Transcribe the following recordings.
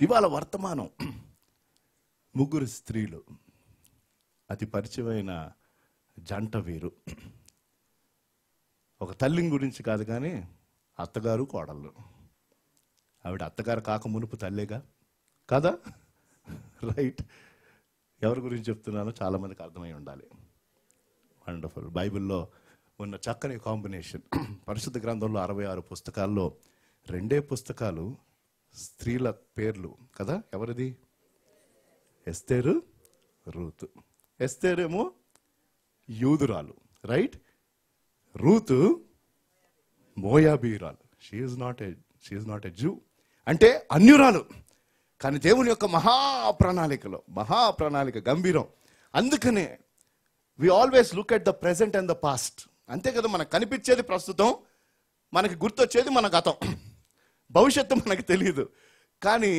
ఇవాళ వర్తమానం ముగ్గురు స్త్రీలు, అతి పరిచయమైన జంట వీరు. ఒక తల్లిని గురించి కాదు కానీ అత్తగారు కోడళ్ళు. ఆవిడ అత్తగారు కాక మునుపు తల్లేగా కదా, రైట్? ఎవరి గురించి చెప్తున్నానో చాలామందికి అర్థమై ఉండాలి. వండర్ఫుల్. బైబిల్లో ఉన్న చక్కని కాంబినేషన్. పరిశుద్ధ గ్రంథంలో 66 పుస్తకాల్లో 2 పుస్తకాలు స్త్రీల పేర్లు కదా. ఎవరిది? Esther, Ruth. ఎస్తేరేమో యూదురాలు, రైట్? రూతు మోయాబీరాలు. She is not a Jew, అంటే అన్యురాలు. కానీ దేవుని యొక్క మహాప్రణాళిక గంభీరం. అందుకనే we always look at the present and the past. అంతే కదా, మనకు కనిపించేది ప్రస్తుతం, మనకి గుర్తొచ్చేది మన గతం, భవిష్యత్తు మనకు తెలియదు. కానీ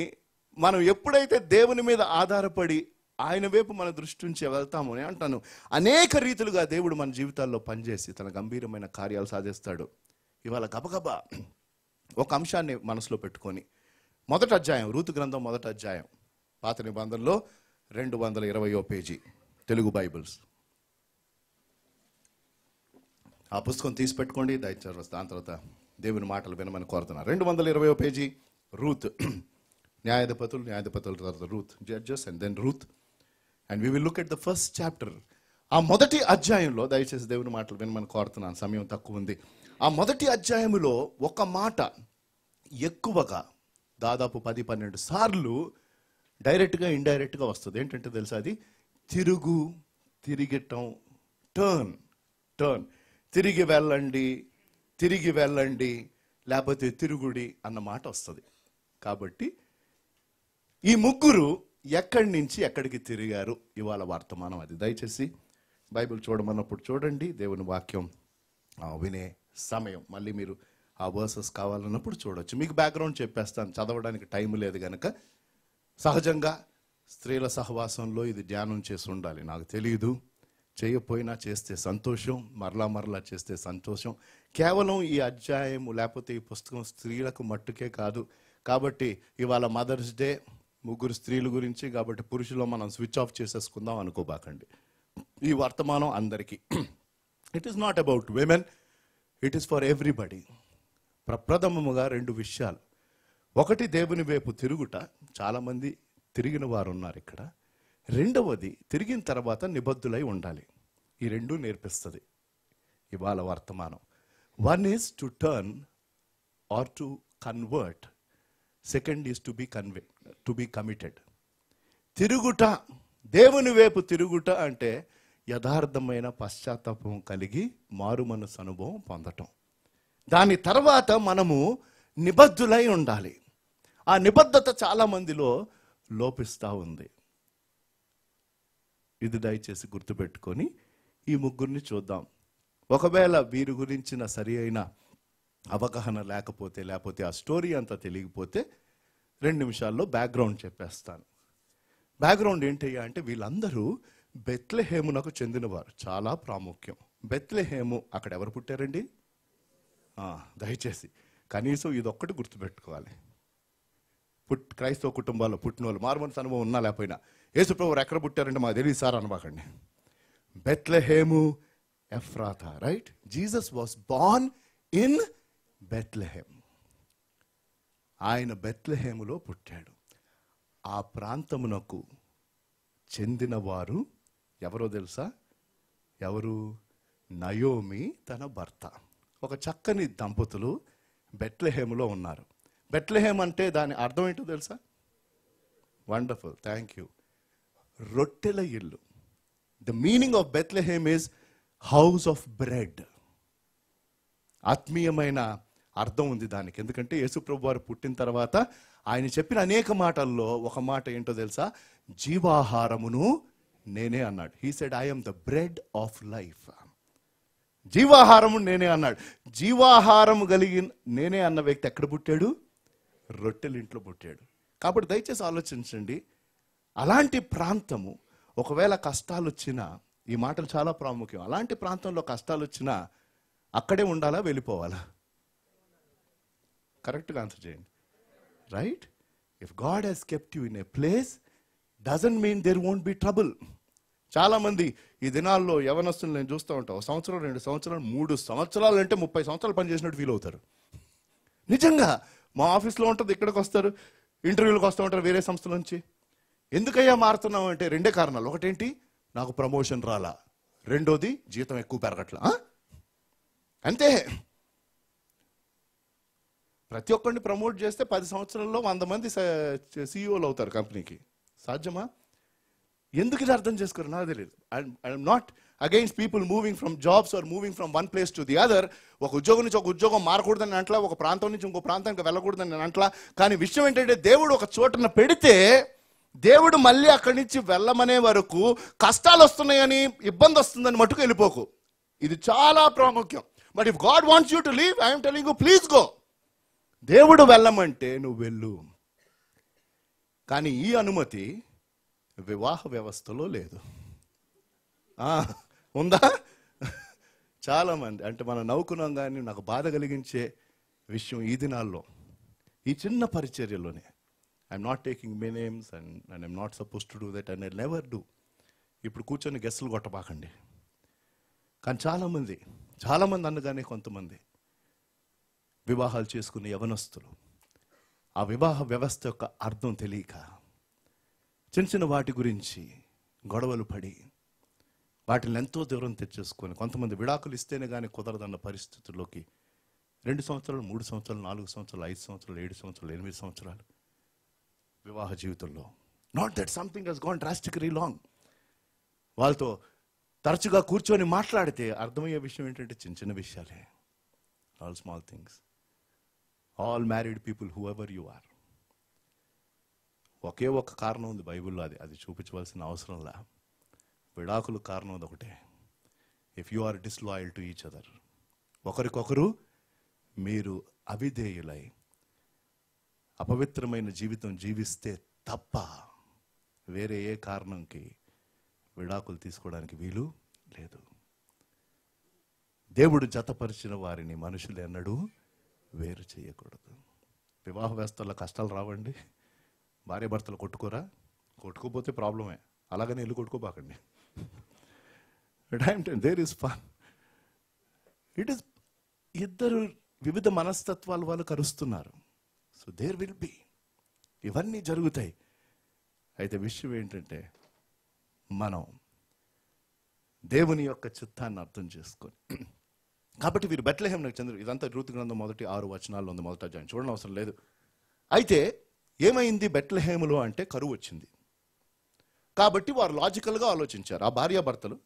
మనం ఎప్పుడైతే దేవుని మీద ఆధారపడి ఆయన వైపు మన దృష్టి నుంచి వెళ్తామో అని అంటాను, అనేక రీతులుగా దేవుడు మన జీవితాల్లో పనిచేసి తన గంభీరమైన కార్యాలు సాధిస్తాడు. ఇవాళ గబగబా ఒక అంశాన్ని మనసులో పెట్టుకొని, మొదటి అధ్యాయం, రూతు గ్రంథం మొదటి అధ్యాయం, పాత నిబంధనలో 220వ పేజీ తెలుగు బైబిల్స్. ఆ పుస్తకం తీసి పెట్టుకోండి, దయచేసి దాని తర్వాత దేవుని మాటలు వినమని కోరుతున్నారు. 220వ పేజీ, రూత్. న్యాయాధిపతులు తర్వాత Ruth, Judges and then Ruth. And we will look at the first chapter. ఆ మొదటి అధ్యాయంలో దయచేసి దేవుని మాటలు వినమని కోరుతున్నాను, సమయం తక్కువ ఉంది. ఆ మొదటి అధ్యాయంలో ఒక మాట ఎక్కువగా దాదాపు 10-12 సార్లు డైరెక్ట్గా ఇండైరెక్ట్గా వస్తుంది. ఏంటంటే తెలుసా, అది తిరిగటం, టర్న్. తిరిగి వెళ్ళండి లేకపోతే తిరుగుడి అన్న మాట వస్తుంది. కాబట్టి ఈ ముగ్గురు ఎక్కడి నుంచి ఎక్కడికి తిరిగారు ఇవాళ వర్తమానం అది. దయచేసి బైబిల్ చూడమన్నప్పుడు చూడండి, దేవుని వాక్యం వినే సమయం. మళ్ళీ మీరు ఆ వర్సెస్ కావాలన్నప్పుడు చూడొచ్చు. మీకు బ్యాక్గ్రౌండ్ చెప్పేస్తాను, చదవడానికి టైం లేదు కనుక. సహజంగా స్త్రీల సహవాసంలో ఇది ధ్యానం చేసి ఉండాలి, నాకు తెలియదు. చేయకపోయినా చేస్తే సంతోషం, మరలా చేస్తే సంతోషం. కేవలం ఈ అధ్యాయం లేకపోతే ఈ పుస్తకం స్త్రీలకు మట్టుకే కాదు. కాబట్టి ఇవాళ మదర్స్ డే, ముగ్గురు స్త్రీల గురించి, కాబట్టి పురుషులు మనం స్విచ్ ఆఫ్ చేసేసుకుందాం అనుకోబాకండి. ఈ వర్తమానం అందరికీ. It is not about women, it is for everybody. ప్రప్రథమముగా 2 విషయాలు. ఒకటి, దేవుని వైపు తిరుగుట. చాలామంది తిరిగిన వారు ఉన్నారు ఇక్కడ. రెండవది, తిరిగిన తర్వాత నిబద్ధులై ఉండాలి. ఈ 2 నేర్పిస్తుంది ఇవాళ వర్తమానం. One is to turn or to convert. Second is to be committed. తిరుగుట, దేవుని వైపు తిరుగుట అంటే యథార్థమైన పశ్చాత్తాపం కలిగి మారు మనసు అనుభవం పొందటం. దాని తర్వాత మనము నిబద్ధులై ఉండాలి. ఆ నిబద్ధత చాలా మందిలో లోపిస్తూ ఉంది. ఇది దయచేసి గుర్తుపెట్టుకొని ఈ ముగ్గురిని చూద్దాం. ఒకవేళ వీరి గురించిన సరి అయిన అవగాహన లేకపోతే ఆ స్టోరీ అంతా తెలియకపోతే 2 నిమిషాల్లో బ్యాక్గ్రౌండ్ చెప్పేస్తాను. బ్యాక్గ్రౌండ్ ఏంటయ్యా అంటే, వీళ్ళందరూ బెత్లెహేమునకు చెందినవారు. చాలా ప్రాముఖ్యం. బెత్లెహేము, అక్కడ ఎవరు పుట్టారండి? దయచేసి కనీసం ఇదొక్కటి గుర్తుపెట్టుకోవాలి. క్రైస్తవ కుటుంబాల్లో పుట్టిన వాళ్ళు, మారుమనసు అనుభవం ఉన్నా లేకపోయినా, యేసుప్రభు ఎక్కడ పుట్టారంటే మాకు తెలియదు సార్ అనబాకండి. Bethlehem Ephrathah, right? Jesus was born in Bethlehem. ఆయన బెత్లెహేములో పుట్టాడు. ఆ ప్రాంతమునకు చెందిన వారు ఎవరో తెలుసా? ఎవరు? నయోమి తన భర్త. ఒక చక్కని దంపతులు బెత్లెహేములో ఉన్నారు. బెత్లెహేమ్ అంటే దాని అర్థం ఏంటో తెలుసా? Wonderful, thank you. రొట్టెల ఇల్లు. The meaning of Bethlehem is house of bread. ఆత్మీయమైన అర్థం ఉంది దానికి. ఎందుకంటే యేసుప్రభు వారు పుట్టిన తర్వాత ఆయన చెప్పిన అనేక మాటల్లో ఒక మాట ఏంటో తెలుసా? జీవాహారమును నేనే అన్నాడు. He said, I am the bread of life. జీవాహారము నేనే అన్నాడు. జీవాహారము కలిగిన నేనే అన్న వ్యక్తి ఎక్కడ పుట్టాడు? రొట్టెల ఇంట్లో పుట్టాడు. కాబట్టి దయచేసి ఆలోచించండి. అలాంటి ప్రాంతము, ఒకవేళ కష్టాలు వచ్చినా, ఈ మాటలు చాలా ప్రాముఖ్యం, అలాంటి ప్రాంతంలో కష్టాలు వచ్చినా అక్కడే ఉండాలా, వెళ్ళిపోవాలా? కరెక్ట్గా ఆన్సర్ చేయండి. Right? If God he's kept you in a place doesn't mean there won't be trouble. చాలామంది ఈ దినాల్లో యవనస్తులు నేను చూస్తూ ఉంటాను, 1 సంవత్సరం 2 సంవత్సరాలు 3 సంవత్సరాలు అంటే 30 సంవత్సరాలు పనిచేసినట్టు ఫీల్ అవుతారు. నిజంగా మా ఆఫీస్లో ఉంటుంది, ఇక్కడికి వస్తారు, ఇంటర్వ్యూలకు వస్తూ ఉంటారు వేరే సంస్థల నుంచి. ఎందుకయ్యా మారుతున్నావు అంటే 2 కారణాలు. ఒకటేంటి, నాకు ప్రమోషన్ రాలా, రెండోది జీతం ఎక్కువ పెరగట్లా. అంతే. ప్రతి ఒక్కరిని ప్రమోట్ చేస్తే 10 సంవత్సరాల్లో 100 మంది సీఈఓలు అవుతారు కంపెనీకి. సాధ్యమా? ఎందుకు ఇది అర్థం చేసుకోరు నాకు తెలియదు. I'm not against people moving from jobs or moving from one place to the other. ఒక ఉద్యోగం నుంచి ఒక ఉద్యోగం మారకూడదని అంట్లా, ఒక ప్రాంతం నుంచి ఇంకో ప్రాంతానికి వెళ్ళకూడదని నేను అంట్లా. కానీ విషయం ఏంటంటే, దేవుడు ఒక చోటన పెడితే దేవుడు మళ్ళీ అక్కడి నుంచి వెళ్ళమనే వరకు కష్టాలు వస్తున్నాయని, ఇబ్బంది వస్తుందని మటుకు వెళ్ళిపోకు. ఇది చాలా ప్రాముఖ్యం. But if God wants you to leave, I'm telling you, please go. దేవుడు వెళ్ళమంటే నువ్వు వెళ్ళు. కానీ ఈ అనుమతి వివాహ వ్యవస్థలో లేదు. ఉందా? చాలామంది అంటే మనం నవ్వుకున్నాం, కానీ నాకు బాధ కలిగించే విషయం ఈ దినాల్లో, ఈ చిన్న పరిచర్యలోనే, I'm not taking my names and I'm not suppose to do that and I never do. ఇప్పుడు కూర్చొని గెస్సులు కొట్టబాకండి. కానీ చాలామంది అనగానే కొంతమంది వివాహాలు చేసుకునే యవనస్తులు ఆ వివాహ వ్యవస్థ యొక్క అర్థం తెలియక చిన్న చిన్న వాటి గురించి గొడవలు పడి వాటిని ఎంతో దూరం తెచ్చేసుకొని, కొంతమంది విడాకులు ఇస్తేనే కానీ కుదరదన్న పరిస్థితుల్లోకి 2 సంవత్సరాలు, 3 సంవత్సరాలు, 4 సంవత్సరాలు, 5 సంవత్సరాలు, 7 సంవత్సరాలు, 8 సంవత్సరాలు వివాహ జీవితంలో. Not that something has gone drastically long. వాళ్ళతో తరచుగా కూర్చొని మాట్లాడితే అర్థమయ్యే విషయం ఏంటంటే చిన్న చిన్న విషయాలే. All small things. All married people who ever you are, ఒకే ఒక కారణం ఉంది బైబిల్లో, అది చూపించవలసిన అవసరంలా. విడాకులు కారణం అది ఒకటే. If you are disloyal to each other, ఒకరికొకరు మీరు అవిధేయులై అపవిత్రమైన జీవితం జీవిస్తే తప్ప వేరే ఏ కారణంకి విడాకులు తీసుకోవడానికి వీలు లేదు. దేవుడు జతపరిచిన వారిని మనుషులు ఎన్నడూ వేరు చేయకూడదు. వివాహ వ్యవస్థలో కష్టాలు రావండి. భార్య భర్తలు కొట్టుకోరా? కొట్టుకోపోతే ప్రాబ్లమే. అలాగనే ఇల్లు కొట్టుకోబాకండి. There is fun. It is ఇద్దరు వివిధ మనస్తత్వాల వాళ్ళు కరుస్తున్నారు. సో దేర్ విల్ బి, ఇవన్నీ జరుగుతాయి. అయితే విషయం ఏంటంటే, మనం దేవుని యొక్క చిత్తాన్ని అర్థం చేసుకొని, కాబట్టి వీరు బెత్లెహేమునకు చెందిన, ఇదంతా రూతు గ్రంథం 1 వచనాల్లో ఉంది, 1వ అధ్యాయం, చూడడం అవసరం లేదు. అయితే ఏమైంది బెత్లెహేములో అంటే కరువు వచ్చింది. కాబట్టి వారు లాజికల్గా ఆలోచించారు. ఆ భార్యాభర్తలు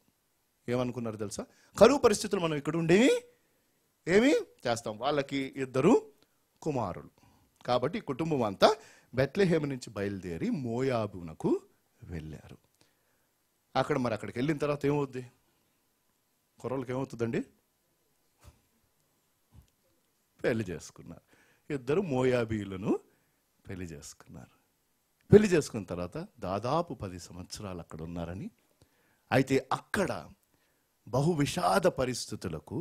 ఏమనుకున్నారు తెలుసా? కరువు పరిస్థితులు మనం ఇక్కడ ఉండేవి ఏమి చేస్తాం, వాళ్ళకి 2 కుమారులు. కాబట్టి కుటుంబం అంతా బెత్లెహేము నుంచి బయలుదేరి మోయాబునకు వెళ్ళారు. అక్కడికి వెళ్ళిన తర్వాత ఏమవుద్ది? కుర్రలకి ఏమవుతుందండి? పెళ్లి చేసుకున్నారు. 2 మోయాబీలను పెళ్లి చేసుకున్నారు. పెళ్లి చేసుకున్న తర్వాత దాదాపు 10 సంవత్సరాలు అక్కడ ఉన్నారని. అయితే అక్కడ బహు విషాద పరిస్థితులకు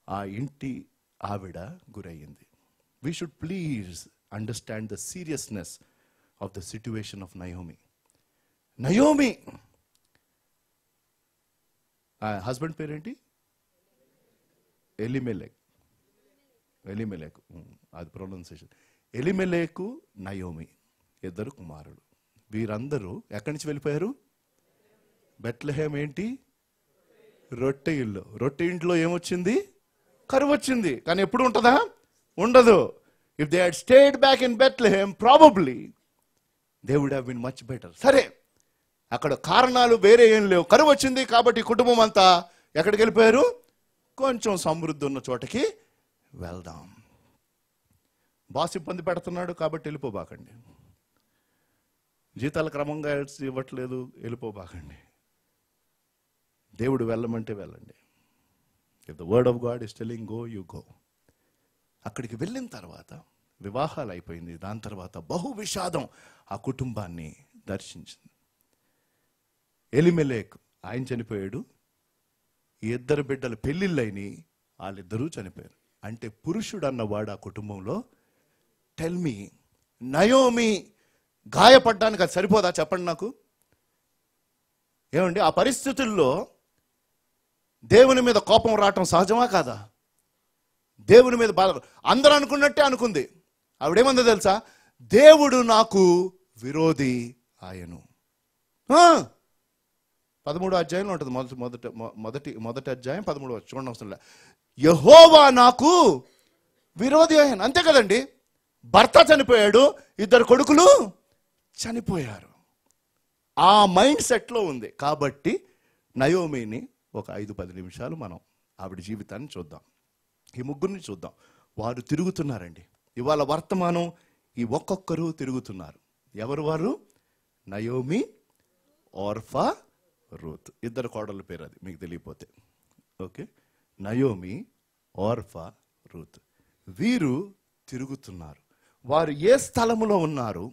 ఆ ఇంటి ఆవిడ గురయ్యింది. We should please understand the seriousness of the situation of Naomi husband పేరేంటి? ఎలిమెలెక్. అది ప్రొనౌన్సియేషన్. ఎలిమెలేకు, నయోమి 2 కుమారులు. వీరందరూ ఎక్కడి నుంచి వెళ్ళిపోయారు? బెత్లెహేం ఏంటి? రొట్టె ఇల్లు. రొట్టె ఇంట్లో ఏమొచ్చింది? కరువు వచ్చింది. కానీ ఎప్పుడు ఉంటుందా? ఉండదు. If they had stayed back in Bethlehem, probably they would have been much better. సరే, అక్కడ కారణాలు వేరే ఏం లేవు. కరువు వచ్చింది కాబట్టి కుటుంబం అంతా ఎక్కడికి వెళ్ళిపోయారు? కొంచెం సమృద్ధి ఉన్న చోటకి వెళ్దాం. బాస్ ఇబ్బంది పెడుతున్నాడు కాబట్టి వెళ్ళిపోబాకండి. జీతాలు క్రమంగా ఇవ్వట్లేదు, వెళ్ళిపోబాకండి. దేవుడు వెళ్ళమంటే వెళ్ళండి. If the word of God is telling go, you go. అక్కడికి వెళ్ళిన తర్వాత వివాహాలు అయిపోయింది. దాని తర్వాత బహు విషాదం ఆ కుటుంబాన్ని దర్శించింది. ఎలిమెలేక్ ఆయన చనిపోయాడు. 2 బిడ్డలు పెళ్ళిళ్ళైని, వాళ్ళిద్దరూ చనిపోయారు. అంటే పురుషుడు అన్నవాడు ఆ కుటుంబంలో, టెల్ మీ, నయోమి గాయపడ్డానికి అది సరిపోదా చెప్పండి నాకు? ఏమండి, ఆ పరిస్థితుల్లో దేవుని మీద కోపం రావటం సహజమా కాదా? దేవుని మీద బాధ అందరూ అనుకున్నట్టే అనుకుంది. ఆవిడేమందో తెలుసా? దేవుడు నాకు విరోధి ఆయను. 13వ అధ్యాయంలో ఉంటుంది, మొదటి అధ్యాయం 13వ చూడండి అవసరం లే. యెహోవా నాకు విరోధి ఆయన. అంతే కదండి, భర్త చనిపోయాడు, 2 కొడుకులు చనిపోయారు. ఆ మైండ్ సెట్లో ఉంది. కాబట్టి నయోమిని ఒక 5-10 నిమిషాలు మనం ఆవిడ జీవితాన్ని చూద్దాం, ఈ ముగ్గురిని చూద్దాం. వారు తిరుగుతున్నారండి. ఇవాళ వర్తమానం ఈ ఒక్కొక్కరు తిరుగుతున్నారు. ఎవరు వారు? Naomi, Orpah, Ruth. 2 కోడళ్ళ పేరు అది మీకు తెలియపోతే. Okay, Naomi, Orpah, Ruth. వీరు తిరుగుతున్నారు. వారు ఏ స్థలములో ఉన్నారు,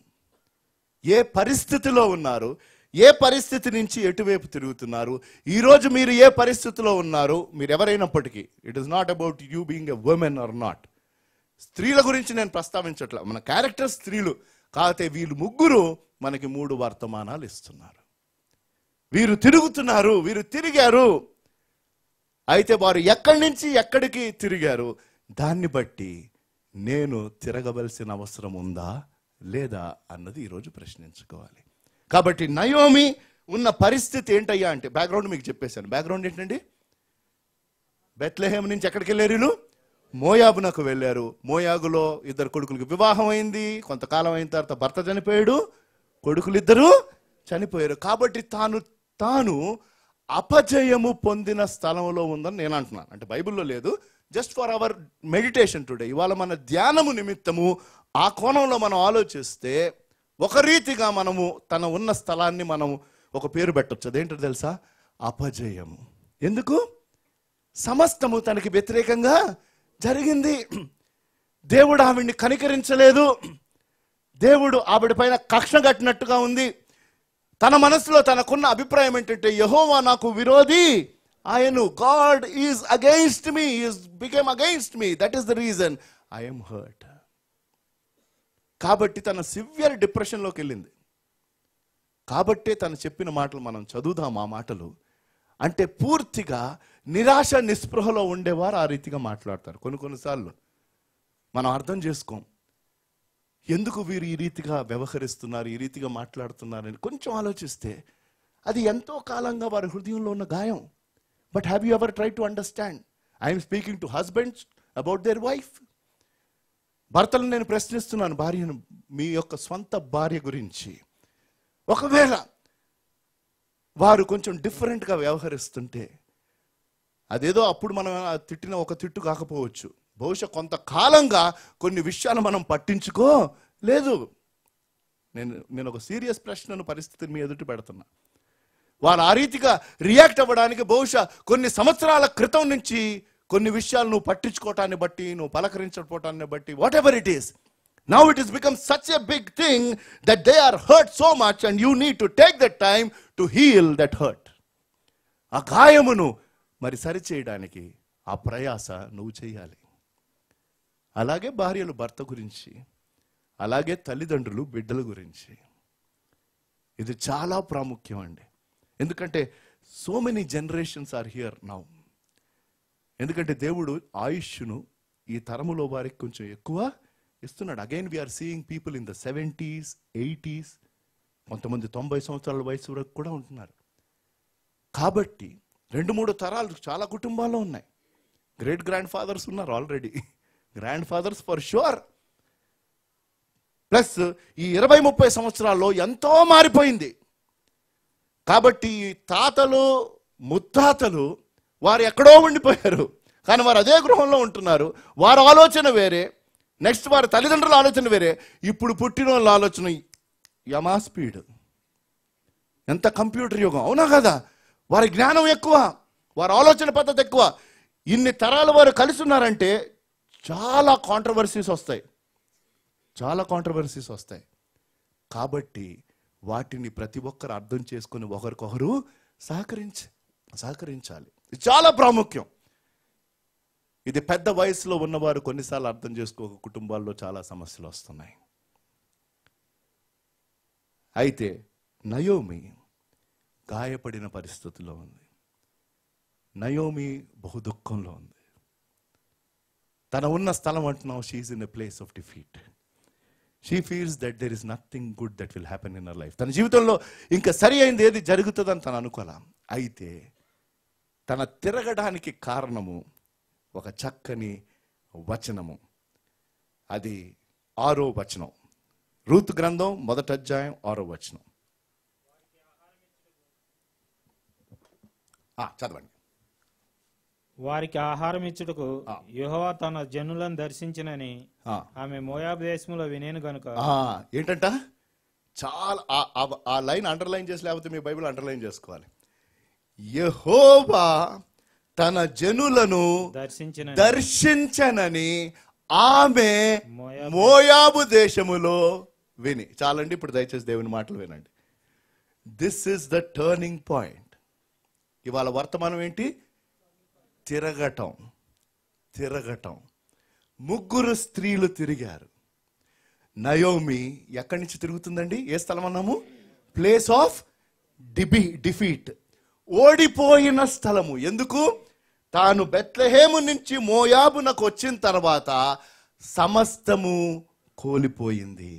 ఏ పరిస్థితిలో ఉన్నారు, ఏ పరిస్థితి నుంచి ఎటువైపు తిరుగుతున్నారు, ఈరోజు మీరు ఏ పరిస్థితిలో ఉన్నారు, మీరు ఎవరైనప్పటికీ, it is not about you being a woman or not. స్త్రీల గురించి నేను ప్రస్తావించట్లా, మన క్యారెక్టర్ స్త్రీలు. కాకపోతే వీళ్ళు ముగ్గురు మనకి 3 వర్తమానాలు ఇస్తున్నారు. వీరు తిరుగుతున్నారు, వీరు తిరిగారు. అయితే వారు ఎక్కడి నుంచి ఎక్కడికి తిరిగారు, దాన్ని బట్టి నేను తిరగవలసిన అవసరం ఉందా లేదా అన్నది ఈరోజు ప్రశ్నించుకోవాలి. కాబట్టి నయోమి ఉన్న పరిస్థితి ఏంటయ్యా అంటే, బ్యాక్గ్రౌండ్ మీకు చెప్పేశాను. బ్యాక్గ్రౌండ్ ఏంటండి? బెత్లెహేమ్ నుంచి ఎక్కడికి వెళ్ళారు వీళ్ళు? మోయాబునకు వెళ్ళారు. మోయాబులో 2 కొడుకులకు వివాహం అయింది. కొంతకాలం అయిన తర్వాత భర్త చనిపోయాడు, కొడుకులు 2 చనిపోయారు. కాబట్టి తాను అపజయము పొందిన స్థలంలో ఉందని నేను అంటున్నాను. అంటే బైబిల్లో లేదు, just for hour meditation today. ఇవాళ మన ధ్యానము నిమిత్తము ఆ కోణంలో మనం ఆలోచిస్తే ఒక రీతిగా మనము తన ఉన్న స్థలాన్ని మనం ఒక పేరు పెట్టవచ్చు. అదేంటో తెలుసా? అపజయము. ఎందుకు? సమస్తము తనకి వ్యతిరేకంగా జరిగింది. దేవుడు ఆవిడ్ని కనికరించలేదు. దేవుడు ఆవిడ పైన కక్ష కట్టినట్టుగా ఉంది. తన మనసులో తనకున్న అభిప్రాయం ఏంటంటే, యెహోవా నాకు విరోధి ఆయను. God is against me, is became against me. That is the reason I am hurt. కాబట్టి తన సివియర్ డిప్రెషన్లోకి వెళ్ళింది. కాబట్టే తను చెప్పిన మాటలు మనం చదువుదాం. ఆ మాటలు అంటే పూర్తిగా నిరాశ నిస్పృహలో ఉండేవారు ఆ రీతిగా మాట్లాడతారు. కొన్నిసార్లు మనం అర్థం చేసుకోం, ఎందుకు వీరు ఈ రీతిగా వ్యవహరిస్తున్నారు, ఈ రీతిగా మాట్లాడుతున్నారని కొంచెం ఆలోచిస్తే అది ఎంతో కాలంగా వారి హృదయంలో ఉన్న గాయం. But have you ever try to understand? I'm speaking to husbands about their wife. భర్తలను నేను ప్రశ్నిస్తున్నాను, భార్యను, మీ యొక్క స్వంత భార్య గురించి. ఒకవేళ వారు కొంచెం డిఫరెంట్గా వ్యవహరిస్తుంటే, అదేదో అప్పుడు మనం తిట్టిన ఒక తిట్టు కాకపోవచ్చు, బహుశా కొంతకాలంగా కొన్ని విషయాలు మనం పట్టించుకోలేదు. నేను ఒక సీరియస్ ప్రశ్నను పరిస్థితిని మీ ఎదుటి పెడుతున్నా. వారు ఆ రీతిగా రియాక్ట్ అవ్వడానికి బహుశా కొన్ని సంవత్సరాల క్రితం నుంచి కొన్ని విషయాలు నువ్వు పట్టించుకోవటాన్ని బట్టి, నువ్వు పలకరించకపోవటాన్ని బట్టి, what ever it is, now it has become such a big thing that they are hurt so much and you need to take that time to heal that hurt. ఆ గాయమును మరి సరిచేయడానికి ఆ ప్రయాస నువ్వు చేయాలి. అలాగే భార్యలు భర్త గురించి, అలాగే తల్లిదండ్రులు బిడ్డల గురించి. ఇది చాలా ప్రాముఖ్యం అండి. ఎందుకంటే so many generations are here now. ఎందుకంటే దేవుడు ఆయుష్ను ఈ తరములో వారికి కొంచెం ఎక్కువ ఇస్తున్నాడు. Again we're seeing people in the 70s, 80s, కొంతమంది 90 సంవత్సరాల వయసు వరకు కూడా ఉంటున్నారు. కాబట్టి 2-3 తరాలు చాలా కుటుంబాల్లో ఉన్నాయి. గ్రేట్ గ్రాండ్ ఫాదర్స్ ఉన్నారు already, grandfathers for sure. Plus ఈ 20-30 సంవత్సరాల్లో ఎంతో మారిపోయింది. కాబట్టి తాతలు ముత్తాతలు వారు ఎక్కడో ఉండిపోయారు, కానీ వారు అదే గృహంలో ఉంటున్నారు. వారి ఆలోచన వేరే, నెక్స్ట్ వారి తల్లిదండ్రుల ఆలోచన వేరే. ఇప్పుడు పుట్టిన వాళ్ళ ఆలోచన యమా స్పీడ్. ఎంత కంప్యూటర్ యుగం, అవునా కదా? వారి జ్ఞానం ఎక్కువ, వారి ఆలోచన పద్ధతి ఎక్కువ. ఇన్ని తరాల వారు కలిసి ఉన్నారంటే చాలా కాంట్రవర్సీస్ వస్తాయి. కాబట్టి వాటిని ప్రతి ఒక్కరు అర్థం చేసుకుని ఒకరికొకరు సహకరించాలి. ఇది చాలా ప్రాముఖ్యం. ఇది పెద్ద వయసులో ఉన్నవారు కొన్నిసార్లు అర్థం చేసుకోక కుటుంబాల్లో చాలా సమస్యలు వస్తున్నాయి. అయితే నయోమి గాయపడిన పరిస్థితిలో ఉంది. నయోమి బహు దుఃఖంలో ఉంది. తన ఉన్న స్థలం అంటున్నావు, she is in a place of defeat. She feels that there is nothing good that will happen in her life. తన జీవితంలో ఇంకా సరి అయింది ఏది జరుగుతుందని తను అనుకోలే. అయితే తన తిరగడానికి కారణము ఒక చక్కని వచనము. అది 6వ వచనం, రూతు గ్రంథం 1వ అధ్యాయం 6వ వచనం. చదవండి. వారికి ఆహారం ఇచ్చుటకు యెహోవా తన జనులను దర్శించినని ఆమె మోయాబు దేశంలో వినేను గనుక. ఏంటంట? చాలా ఆ లైన్ అండర్లైన్ చేసి, లేకపోతే మీ బైబిల్ అండర్లైన్ చేసుకోవాలి. యెహోవా తన జనులను దర్శించనని ఆమె మోయాబు దేశములో విని. చాలండి, ఇప్పుడు దయచేసి దేవుని మాటలు వినండి. This is the turning point. ఇవాళ వర్తమానం ఏంటి? తిరగటం. తిరగటం. 3 స్త్రీలు తిరిగారు. నయోమి ఎక్కడి నుంచి తిరుగుతుందండి? ఏ స్థలం అన్నాము? Place of defeat. ఓడిపోయిన స్థలము. ఎందుకు? తాను బెత్లెహేము నుంచి మోయాబునకు వచ్చిన తర్వాత సమస్తము కోల్పోయింది.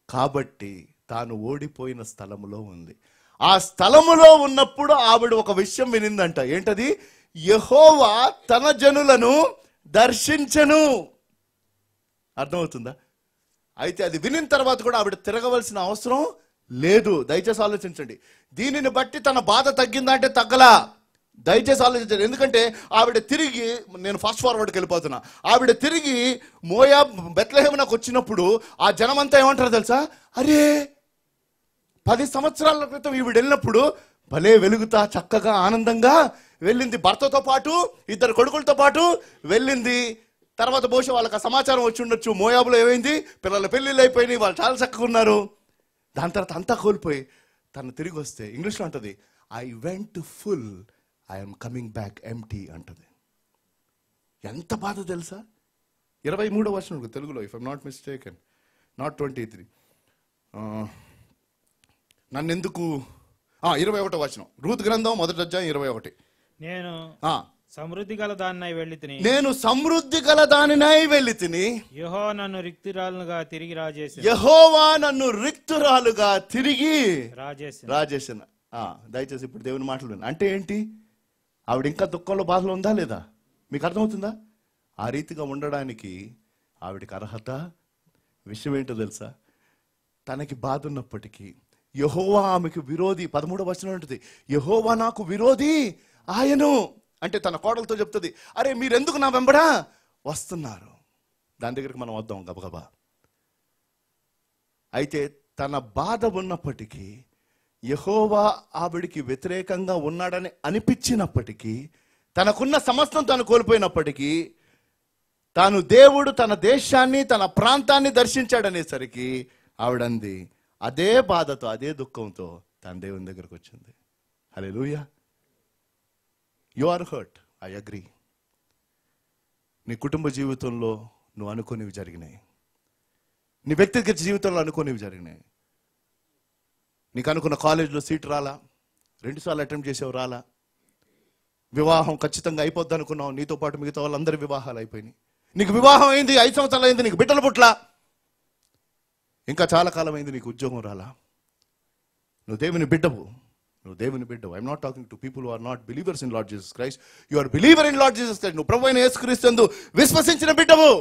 కాబట్టి తాను ఓడిపోయిన స్థలములో ఉంది. ఆ స్థలములో ఉన్నప్పుడు ఆవిడ ఒక విషయం వినిందంట. ఏంటది? యెహోవా తన జనులను దర్శించను. అర్థమవుతుందా? అయితే అది వినిన తర్వాత కూడా ఆవిడ తిరగవలసిన అవసరం లేదు. దయచేసి ఆలోచించండి. దీనిని బట్టి తన బాధ తగ్గిందంటే తగ్గలా. దయచేసి ఆలోచించండి. ఎందుకంటే ఆవిడ తిరిగి, నేను ఫాస్ట్ ఫార్వర్డ్కి వెళ్ళిపోతున్నా, ఆవిడ తిరిగి మోయాబ్ బెత్లెహేమునకు వచ్చినప్పుడు ఆ జనమంతా ఏమంటారు తెలుసా? అరే 10 సంవత్సరాల క్రితం ఈవిడ వెళ్ళినప్పుడు భలే వెలుగుతా చక్కగా ఆనందంగా వెళ్ళింది. భర్తతో పాటు 2 కొడుకులతో పాటు వెళ్ళింది. తర్వాత బహుశా వాళ్ళకి ఆ సమాచారం వచ్చి ఉండొచ్చు, మోయాబులో ఏమైంది, పిల్లల పెళ్ళిళ్ళు అయిపోయినాయి, వాళ్ళు చాలా చక్కగా ఉన్నారు. దాని తర్వాత అంతా కోల్పోయి తను తిరిగి వస్తే ఇంగ్లీష్లో అంటది, I went full, I'm coming back empty అంటది. ఎంత బాధ తెలుసా? 23వ వచనం తెలుగులో, if I'm not mistaken, not 23, నన్నెందుకు 21వ వచనం, రూతు గ్రంథం 1వ అధ్యాయం 21. నేను సమృద్ధి గల దానినై వెళ్ళి తిని, నేను సమృద్ధి గల దానినై వెళ్ళి తిని, యెహోవా నన్ను రిక్తురాలుగా తిరిగి రాజేసిన. యెహోవా నన్ను రిక్తురాలుగా తిరిగి రాజేసిన. దయచేసి ఇప్పుడు దేవుని మాటలు వినండి. అంటే ఏంటి? ఆవిడ ఇంకా దుఃఖంలో బాధలో ఉందా లేదా? మీకు అర్థమవుతుందా? ఆ రీతిగా ఉండడానికి ఆవిడకి అర్హత. విషయం ఏంటో తెలుసా? తనకి బాధ ఉన్నప్పటికీ యెహోవా ఆమెకు విరోధి. 13వ వచనం ఉంటుంది, యెహోవా నాకు విరోధి ఆయను. అంటే తన కోడలతో చెప్తుంది, అరే మీరెందుకు నా వెంబడా వస్తున్నారు? దాని దగ్గరికి మనం వద్దాం గబగబా. అయితే తన బాధ ఉన్నప్పటికీ, యెహోవా ఆవిడికి వ్యతిరేకంగా ఉన్నాడని అనిపించినప్పటికీ, తనకున్న సమస్తం తను కోల్పోయినప్పటికీ, తాను దేవుడు తన దేశాన్ని తన ప్రాంతాన్ని దర్శించాడనేసరికి ఆవిడంది అదే బాధతో అదే దుఃఖంతో తన దేవుని దగ్గరకు వచ్చింది. Hallelujah. You are hurt, I agree. నీ కుటుంబ జీవితంలో నువ్వు అనుకోనివి జరిగినాయి, నీ వ్యక్తిగత జీవితంలో అనుకోనివి జరిగినాయి. నీకు అనుకున్న కాలేజీలో సీట్ రాలా, 2 సార్లు అటెంప్ట్ చేసావు రాలా, వివాహం ఖచ్చితంగా అయిపోద్ది అనుకున్నావు, నీతో పాటు మిగతా వాళ్ళందరి వివాహాలు అయిపోయినాయి. నీకు వివాహం అయింది, 5 సంవత్సరాలు అయింది, నీకు బిడ్డలు పుట్లా, ఇంకా చాలా కాలం అయింది, నీకు ఉద్యోగం రాలా. నువ్వు దేవుని బిడ్డవు, నువ్వు దేవుని బిడ్డవు. I'm not talking to people who are not believers in Lord Jesus Christ. You are believer in Lord Jesus Christ. నువ్వు ప్రభువైన యేసుక్రీస్తు యందు విశ్వసించిన బిడ్డవు.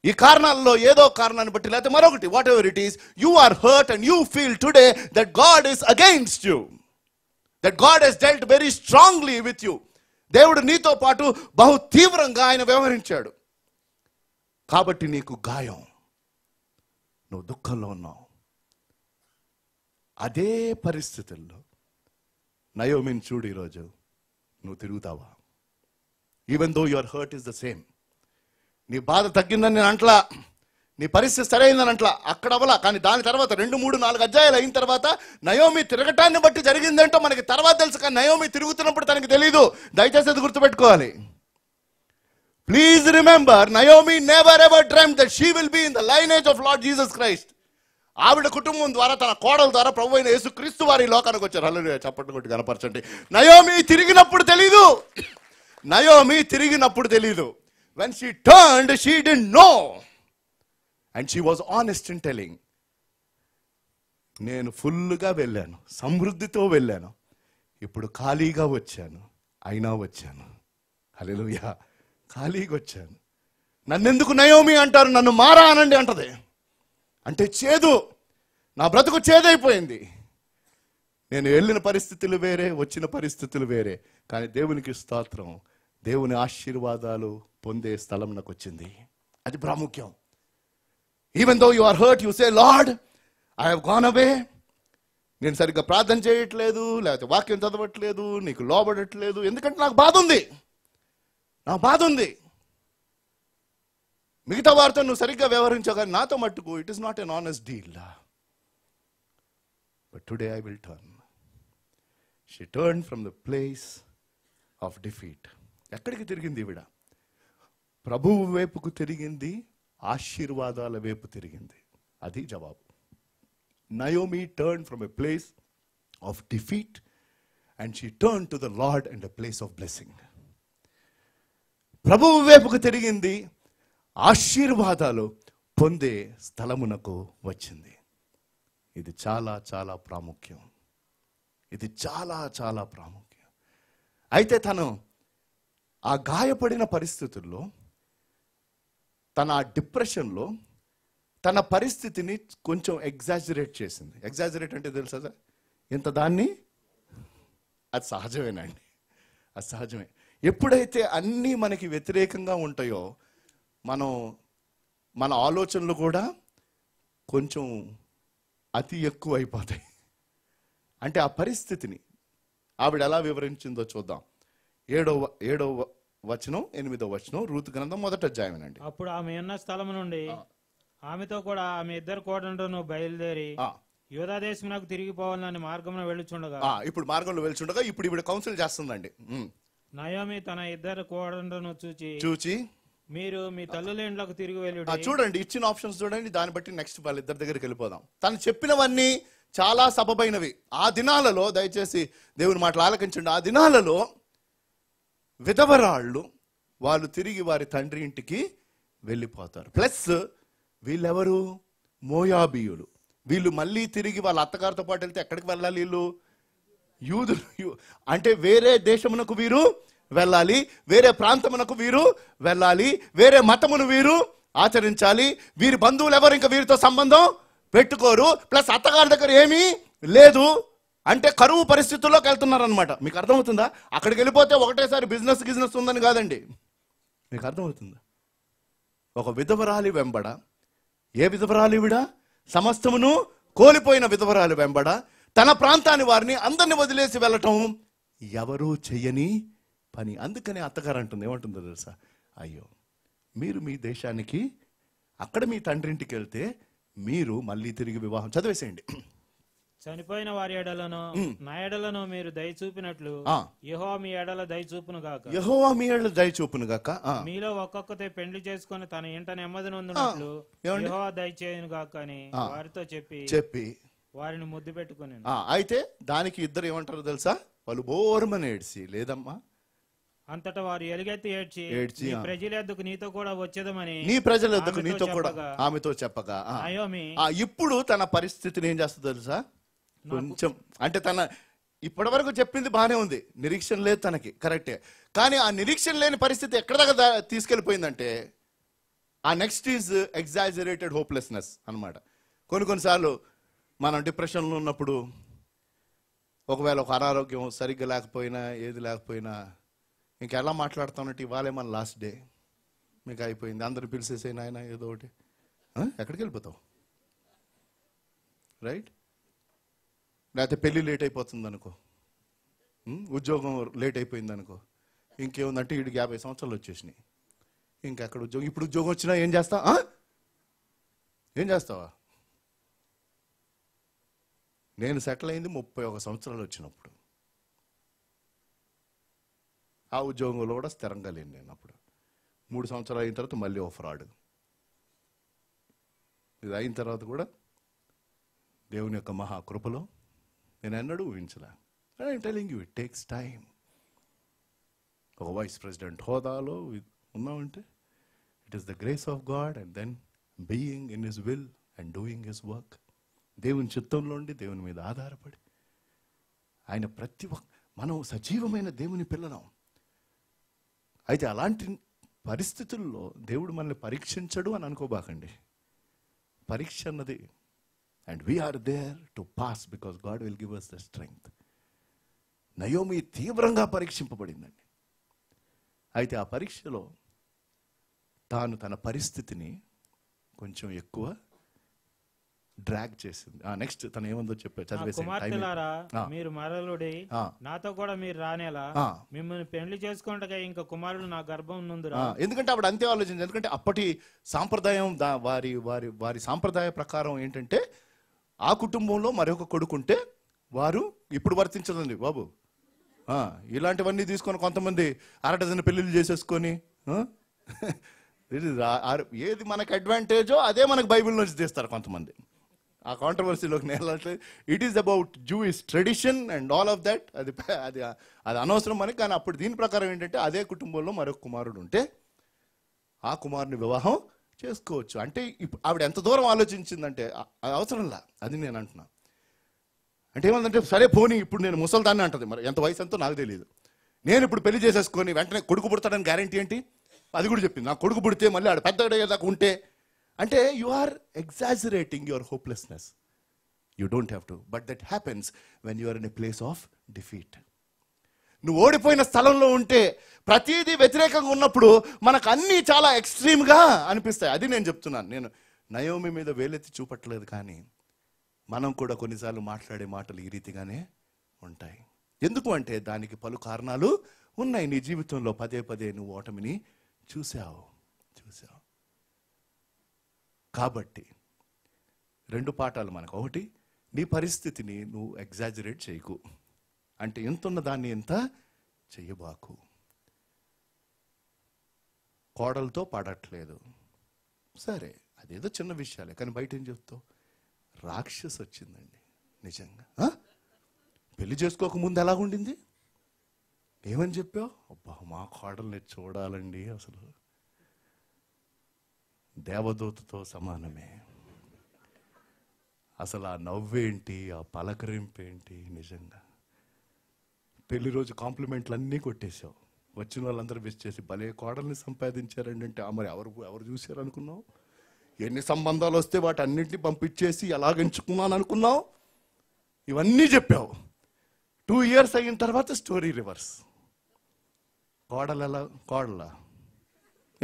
ఈ కారణాల్లో ఏదో కారణాన్ని బట్టి లేకపోతే మరొకటి, whatever it is, you are hurt and you feel today that God is against you, that God he's dealt very strongly with you. దేవుడు నీతో పాటు బహు తీవ్రంగా ఆయన వ్యవహరించాడు. కాబట్టి నీకు గాయం, నువ్వు దుఃఖంలో ఉన్నావు. అదే పరిస్థితుల్లో నయోమిని చూడు, ఈరోజు నువ్వు తిరుగుతావా? Even though your hurt is the same. నీ బాధ తగ్గిందని నేను అంటలా, నీ పరిస్థితి సరైందని అంటలా, అక్కడ అవ్వలా. కానీ దాని తర్వాత 2, 3, 4 అధ్యాయాలు అయిన తర్వాత నయోమి తిరగటాన్ని బట్టి జరిగిందంటో మనకి తర్వాత తెలుసు. కానీ నయోమి తిరుగుతున్నప్పుడు తనకి తెలీదు. దయచేసి అది గుర్తుపెట్టుకోవాలి. Please remember, Naomi never ever dreamed that she will be in the lineage of lord Jesus Christ. ఆవిడ కుటుంబం ద్వారా, తన కోడల ద్వారా ప్రభు అయిన యేసుక్రీస్తు వారి లోకానికి వచ్చారు. హల్లెలూయా, చప్పట్లు కొట్టి కనపరచండి. నయోమి తిరిగినప్పుడు తెలీదు, నయోమి తిరిగినప్పుడు తెలీదు. When she turned, she didn't know. And she was honest in telling. నేను ఫుల్గా వెళ్ళాను, సమృద్ధితో వెళ్ళాను, ఇప్పుడు ఖాళీగా వచ్చాను, అయినా వచ్చాను. హల్లెలూయా, ఖాళీగా వచ్చాను. నన్నెందుకు నయోమి అంటారు, నన్ను మారా అనండి అంటది. అంటే చేదు, నా బ్రతుకు చేదైపోయింది. నేను వెళ్ళిన పరిస్థితులు వేరే, వచ్చిన పరిస్థితులు వేరే, కానీ దేవునికి స్తోత్రం, దేవుని ఆశీర్వాదాలు పొందే స్థలం నాకు వచ్చింది. అది ప్రాముఖ్యం. Even though you are hurt, you say Lord I have gone away. నేను సరిగ్గా ప్రార్థన చేయట్లేదు, లేకపోతే వాక్యం చదవట్లేదు, నీకు లోబడట్లేదు, ఎందుకంటే నాకు బాధ ఉంది, నాకు బాధ ఉంది. మిగతా వారితో నువ్వు సరిగ్గా వ్యవహరించావు, కానీ నాతో మట్టుకు it is not an honest deal. But today I will turn. She turn from the place of defeat. ఎక్కడికి తిరిగింది ఈవిడ? ప్రభువు వైపుకు తిరిగింది, ఆశీర్వాదాల వైపు తిరిగింది. అది జవాబు. Naomi turn from a place of defeat and she turn to the lord and a place of blessing. ప్రభువు వైపుకు తిరిగింది, ఆశీర్వాదాలు పొందే స్థలమునకు వచ్చింది. ఇది చాలా చాలా ప్రాముఖ్యం. ఇది చాలా చాలా ప్రాముఖ్యం. అయితే తను ఆ గాయపడిన పరిస్థితుల్లో, తన ఆ డిప్రెషన్లో తన పరిస్థితిని కొంచెం ఎగ్జాజరేట్ చేసింది. ఎగ్జాజరేట్ అంటే తెలుసా సార్? ఇంత దాన్ని, అది సహజమేనండి, అది సహజమే. ఎప్పుడైతే అన్నీ మనకి వ్యతిరేకంగా ఉంటాయో మన ఆలోచనలు కూడా కొంచెం అతి ఎక్కువ అయిపోతాయి. అంటే ఆ పరిస్థితిని ఆవిడ ఎలా వివరించిందో చూద్దాం. 7వ వచనం 8వ వచనం, రూతు గ్రంథం 1వ అధ్యాయమేనండి. అప్పుడు ఆమె ఉన్న స్థలం నుండి ఆమెతో కూడా ఆమె ఇద్దరు కోడళ్లను బయలుదేరి యూదా దేశమునకు తిరిగిపోవాలని మార్గంలో వెళ్ళుచుండగా, ఇప్పుడు మార్గంలో వెళ్ళుచుండగా ఇప్పుడు ఈవిడ కౌన్సిల్ చేస్తుందండి. నయోమి తన ఇద్దరు కోడళ్లను చూచి మీరు మీ తల్లుల ఇండ్లకు తిరిగి వెళ్ళి. చూడండి, ఇచ్చిన ఆప్షన్స్ చూడండి, దాన్ని బట్టి నెక్స్ట్ వాళ్ళిద్దరి దగ్గరికి వెళ్ళిపోదాం. తను చెప్పినవన్నీ చాలా సబబైనవి. ఆ దినాలలో, దయచేసి దేవుని మాటలు ఆలకించండి, ఆ దినాలలో విధవరాళ్ళు వాళ్ళు తిరిగి వారి తండ్రి ఇంటికి వెళ్ళిపోతారు. ప్లస్ వీళ్ళెవరు? మోయాబీయులు. వీళ్ళు మళ్ళీ తిరిగి వాళ్ళ అత్తగారితో పాటు వెళ్తే ఎక్కడికి వెళ్ళాలి? వీళ్ళు యూదులు, అంటే వేరే దేశమునకు వీరు వెళ్ళాలి, వేరే ప్రాంతమునకు వీరు వెళ్ళాలి, వేరే మతమును వీరు ఆచరించాలి. వీరి బంధువులు ఎవరు ఇంకా వీరితో సంబంధం పెట్టుకోరు. ప్లస్ అత్తగారి దగ్గర ఏమీ లేదు, అంటే కరువు పరిస్థితుల్లోకి వెళ్తున్నారు అనమాట. మీకు అర్థమవుతుందా? అక్కడికి వెళ్ళిపోతే ఒకటేసారి బిజినెస్ ఉందని కాదండి. మీకు అర్థమవుతుందా? ఒక విధవరాలి వెంబడ, ఏ విధవరాలి విడ? సమస్తమును కోల్పోయిన విధవరాలి వెంబడ తన ప్రాంతాన్ని, వారిని అందరిని వదిలేసి వెళ్ళటం ఎవరూ చెయ్యని పని. అందుకనే అత్తగారు అంటుంది, ఏమంటుందో తెలుసా? అయ్యో, మీరు మీ దేశానికి, అక్కడ మీ తండ్రింటికి వెళ్తే మీరు మళ్ళీ తిరిగి వివాహం చదివేసేయండి. చనిపోయిన వారి ఎడలను నా ఎడలను మీరు దయ చూపినట్లు యెహోవా మీ ఎడల దయ చూపును గాక. యెహోవా మీ ఎడల దయ చూపును గాక. మీలో ఒక్కొక్కతే పెండ్లి చేసుకుని తన ఇంట నెమ్మది నొందినట్లు యెహోవా దయ చేయను గాక అని వారితో చెప్పి వారిని ముద్దు పెట్టుకుని. అయితే దానికి ఇద్దరు ఏమంటారు తెలుసా? వాళ్ళు బోర్మని ఏడ్చి, లేదమ్మా అంతటా వారు ఎలుగెత్తి ఏడ్చి ప్రజల యొద్దకు నీతో కూడా వచ్చేదమని, నీ ప్రజల యొద్దకు నీతో కూడా ఆమెతో చెప్పగా, ఇప్పుడు తన పరిస్థితిని ఏం చేస్తుందో తెలుసా? కొంచెం, అంటే తన ఇప్పటి వరకు చెప్పింది బాగానే ఉంది, నిరీక్షణ లేదు తనకి, కరెక్టే. కానీ ఆ నిరీక్షణ లేని పరిస్థితి ఎక్కడ దాకా తీసుకెళ్ళిపోయిందంటే, ఆ నెక్స్ట్ ఈజ్ ఎగ్జాజరేటెడ్ హోప్లెస్నెస్ అనమాట. కొన్నిసార్లు మనం డిప్రెషన్లో ఉన్నప్పుడు, ఒకవేళ ఒక అనారోగ్యం సరిగ్గా లేకపోయినా, ఏది లేకపోయినా, ఇంకెలా మాట్లాడుతానంటే ఇవాళే మన లాస్ట్ డే, మీకు అయిపోయింది, అందరూ పిలిచేసేనా ఆయన ఏదో ఒకటి, ఎక్కడికి వెళ్ళిపోతావు, రైట్? లేకపోతే పెళ్ళి లేట్ అయిపోతుంది అనుకో, ఉద్యోగం లేట్ అయిపోయింది అనుకో, ఇంకేముందంటే వీడికి 50 సంవత్సరాలు వచ్చేసినాయి, ఇంకెక్కడ ఉద్యోగం, ఇప్పుడు ఉద్యోగం వచ్చినా ఏం చేస్తావా? ఏం చేస్తావా? నేను సెటిల్ అయింది 31 సంవత్సరాలు వచ్చినప్పుడు. ఆ ఉద్యోగంలో కూడా స్థిరంగా లేను నేను. అప్పుడు 3 సంవత్సరాలు అయిన తర్వాత మళ్ళీ ఓ ఫ్రాడ్, ఇది అయిన తర్వాత కూడా దేవుని యొక్క మహాకృపలో నేను ఎన్నడూ ఊహించలే. I'm telling you, it takes time. ఒక వైస్ ప్రెసిడెంట్ హోదాలో ఉన్నామంటే it is the grace of God and then being in his will and doing his work. దేవుని చిత్తంలో ఉండి దేవుని మీద ఆధారపడి ఆయన మనం సజీవమైన దేవుని పిల్లలం. అయితే అలాంటి పరిస్థితుల్లో దేవుడు మనల్ని పరీక్షించడు అని అనుకోబాకండి. పరీక్ష అన్నది and we're there to pass because God will give us the strength. Naomi తీవ్రంగా పరీక్షింపబడిందండి. అయితే ఆ పరీక్షలో తాను తన పరిస్థితిని కొంచెం ఎక్కువ డ్రాగ్ చేసింది. నెక్స్ట్ తను ఏముందో కుమార్తెలారా, మీరు మరలుడి, నాతో కూడా మీరు రానేలా, మిమ్మల్ని పెళ్లి చేసుకుంటే ఇంకా కుమారుడు నా గర్భం నుందురా. ఎందుకంటే ఆవిడ అంతే ఆలోచించింది. ఎందుకంటే అప్పటి సాంప్రదాయం, వారి వారి వారి సాంప్రదాయ ప్రకారం ఏంటంటే ఆ కుటుంబంలో మరొక కొడుకుంటే వారు ఇప్పుడు వర్తించదండి బాబు. ఇలాంటివన్నీ తీసుకొని కొంతమంది అరడజన పెళ్లిళ్ళు చేసేసుకొని ఏది మనకు అడ్వాంటేజో అదే మనకు బైబిల్ నుంచి తీస్తారు కొంతమంది. ఆ కాంట్రవర్సీలోకి నేలట్లేదు. It is about Jewish tradition and all of that. అది అది అది అనవసరం మనకి. కానీ అప్పుడు దీని ప్రకారం ఏంటంటే అదే కుటుంబంలో మరొక కుమారుడు ఉంటే ఆ కుమారుని వివాహం చేసుకోవచ్చు. అంటే ఆవిడ ఎంత దూరం ఆలోచించిందంటే అది అవసరంలా. అది నేను అంటున్నా. అంటే ఏమందంటే సరే పోనీ ఇప్పుడు నేను ముసల్దాన్ని అంటది. మరి ఎంత వయసు ఎంతో నాకు తెలియదు. నేను ఇప్పుడు పెళ్లి చేసేసుకొని వెంటనే కొడుకు పుడతాడని గ్యారంటీ ఏంటి? అది కూడా చెప్పింది. నా కొడుకు పుడితే మళ్ళీ ఆడ పెద్ద దాకా ఉంటే అంటే you are exaggerating your hopelessness. You don't have to, but that happens when you are in a place of defeat. నువ్వు ఓడిపోయిన స్థలంలో ఉంటే ప్రతిదీ వ్యతిరేకంగా ఉన్నప్పుడు మనకు అన్నీ చాలా ఎక్స్ట్రీమ్గా అనిపిస్తాయి. అది నేను చెప్తున్నాను. నేను నయోమి మీద వేలెత్తి చూపట్లేదు, కానీ మనం కూడా కొన్నిసార్లు మాట్లాడే మాటలు ఈ రీతిగానే ఉంటాయి. ఎందుకు అంటే దానికి పలు కారణాలు ఉన్నాయి. నీ జీవితంలో పదే పదే నువ్వు ఓటమిని చూసావు. కాబట్టి 2 పాఠాలు మనకు. ఒకటి, నీ పరిస్థితిని నువ్వు ఎగ్జాజరేట్ చేయకు. అంటే ఎంతున్న దాన్ని ఎంత చెయ్యబాకు. కోడలతో పడట్లేదు, సరే అదేదో చిన్న విషయాలే, కానీ బయట ఏం చెప్తావు? రాక్షసు వచ్చిందండి నిజంగా. పెళ్లి చేసుకోకముందు ఎలా ఉండింది? ఏమని చెప్పావు? అబ్బా మా కోడల్ని చూడాలండి, అసలు దేవదూతతో సమానమే. అసలు ఆ నవ్వేంటి, ఆ పలకరింపేంటి, నిజంగా పెళ్లి రోజు కాంప్లిమెంట్లు అన్నీ కొట్టేశావు. వచ్చిన వాళ్ళందరూ విష్ చేసి భలే కోడల్ని సంపాదించారండి అంటే మరి ఎవరు చూశారు అనుకున్నావు? ఎన్ని సంబంధాలు వస్తే వాటి అన్నింటినీ పంపించేసి ఎలాగెంచుకున్నాను అనుకున్నావు? ఇవన్నీ చెప్పావు. 2 years అయిన తర్వాత స్టోరీ రివర్స్. కోడలా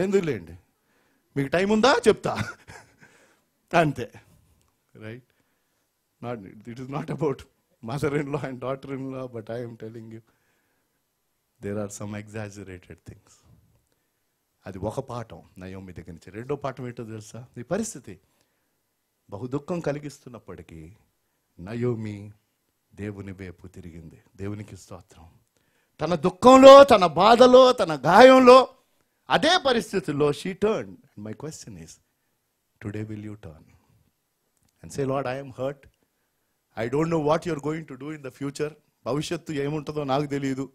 ఎందుకులేండి, మీకు టైం ఉందా చెప్తా, అంతే. Right? It is not about mother-in-law and daughter-in-law, but I am telling you there are some exaggerated things. అది ఒక పాఠం నయోమి దగ్గర నుంచి. 2వ పాఠం ఏంటో తెలుసా? నీ పరిస్థితి బహు దుఃఖం కలిగిస్తున్నప్పటికీ నయోమి దేవుని వైపు తిరిగింది. దేవునికి స్తోత్రం. తన దుఃఖంలో, తన బాధలో, తన గాయంలో, అదే పరిస్థితుల్లో she turn. And my question is, today will you turn and say, Lord, I am hurt. I don't know what you're going to do in the future. భవిష్యత్తు ఏముంటుందో నాకు తెలియదు.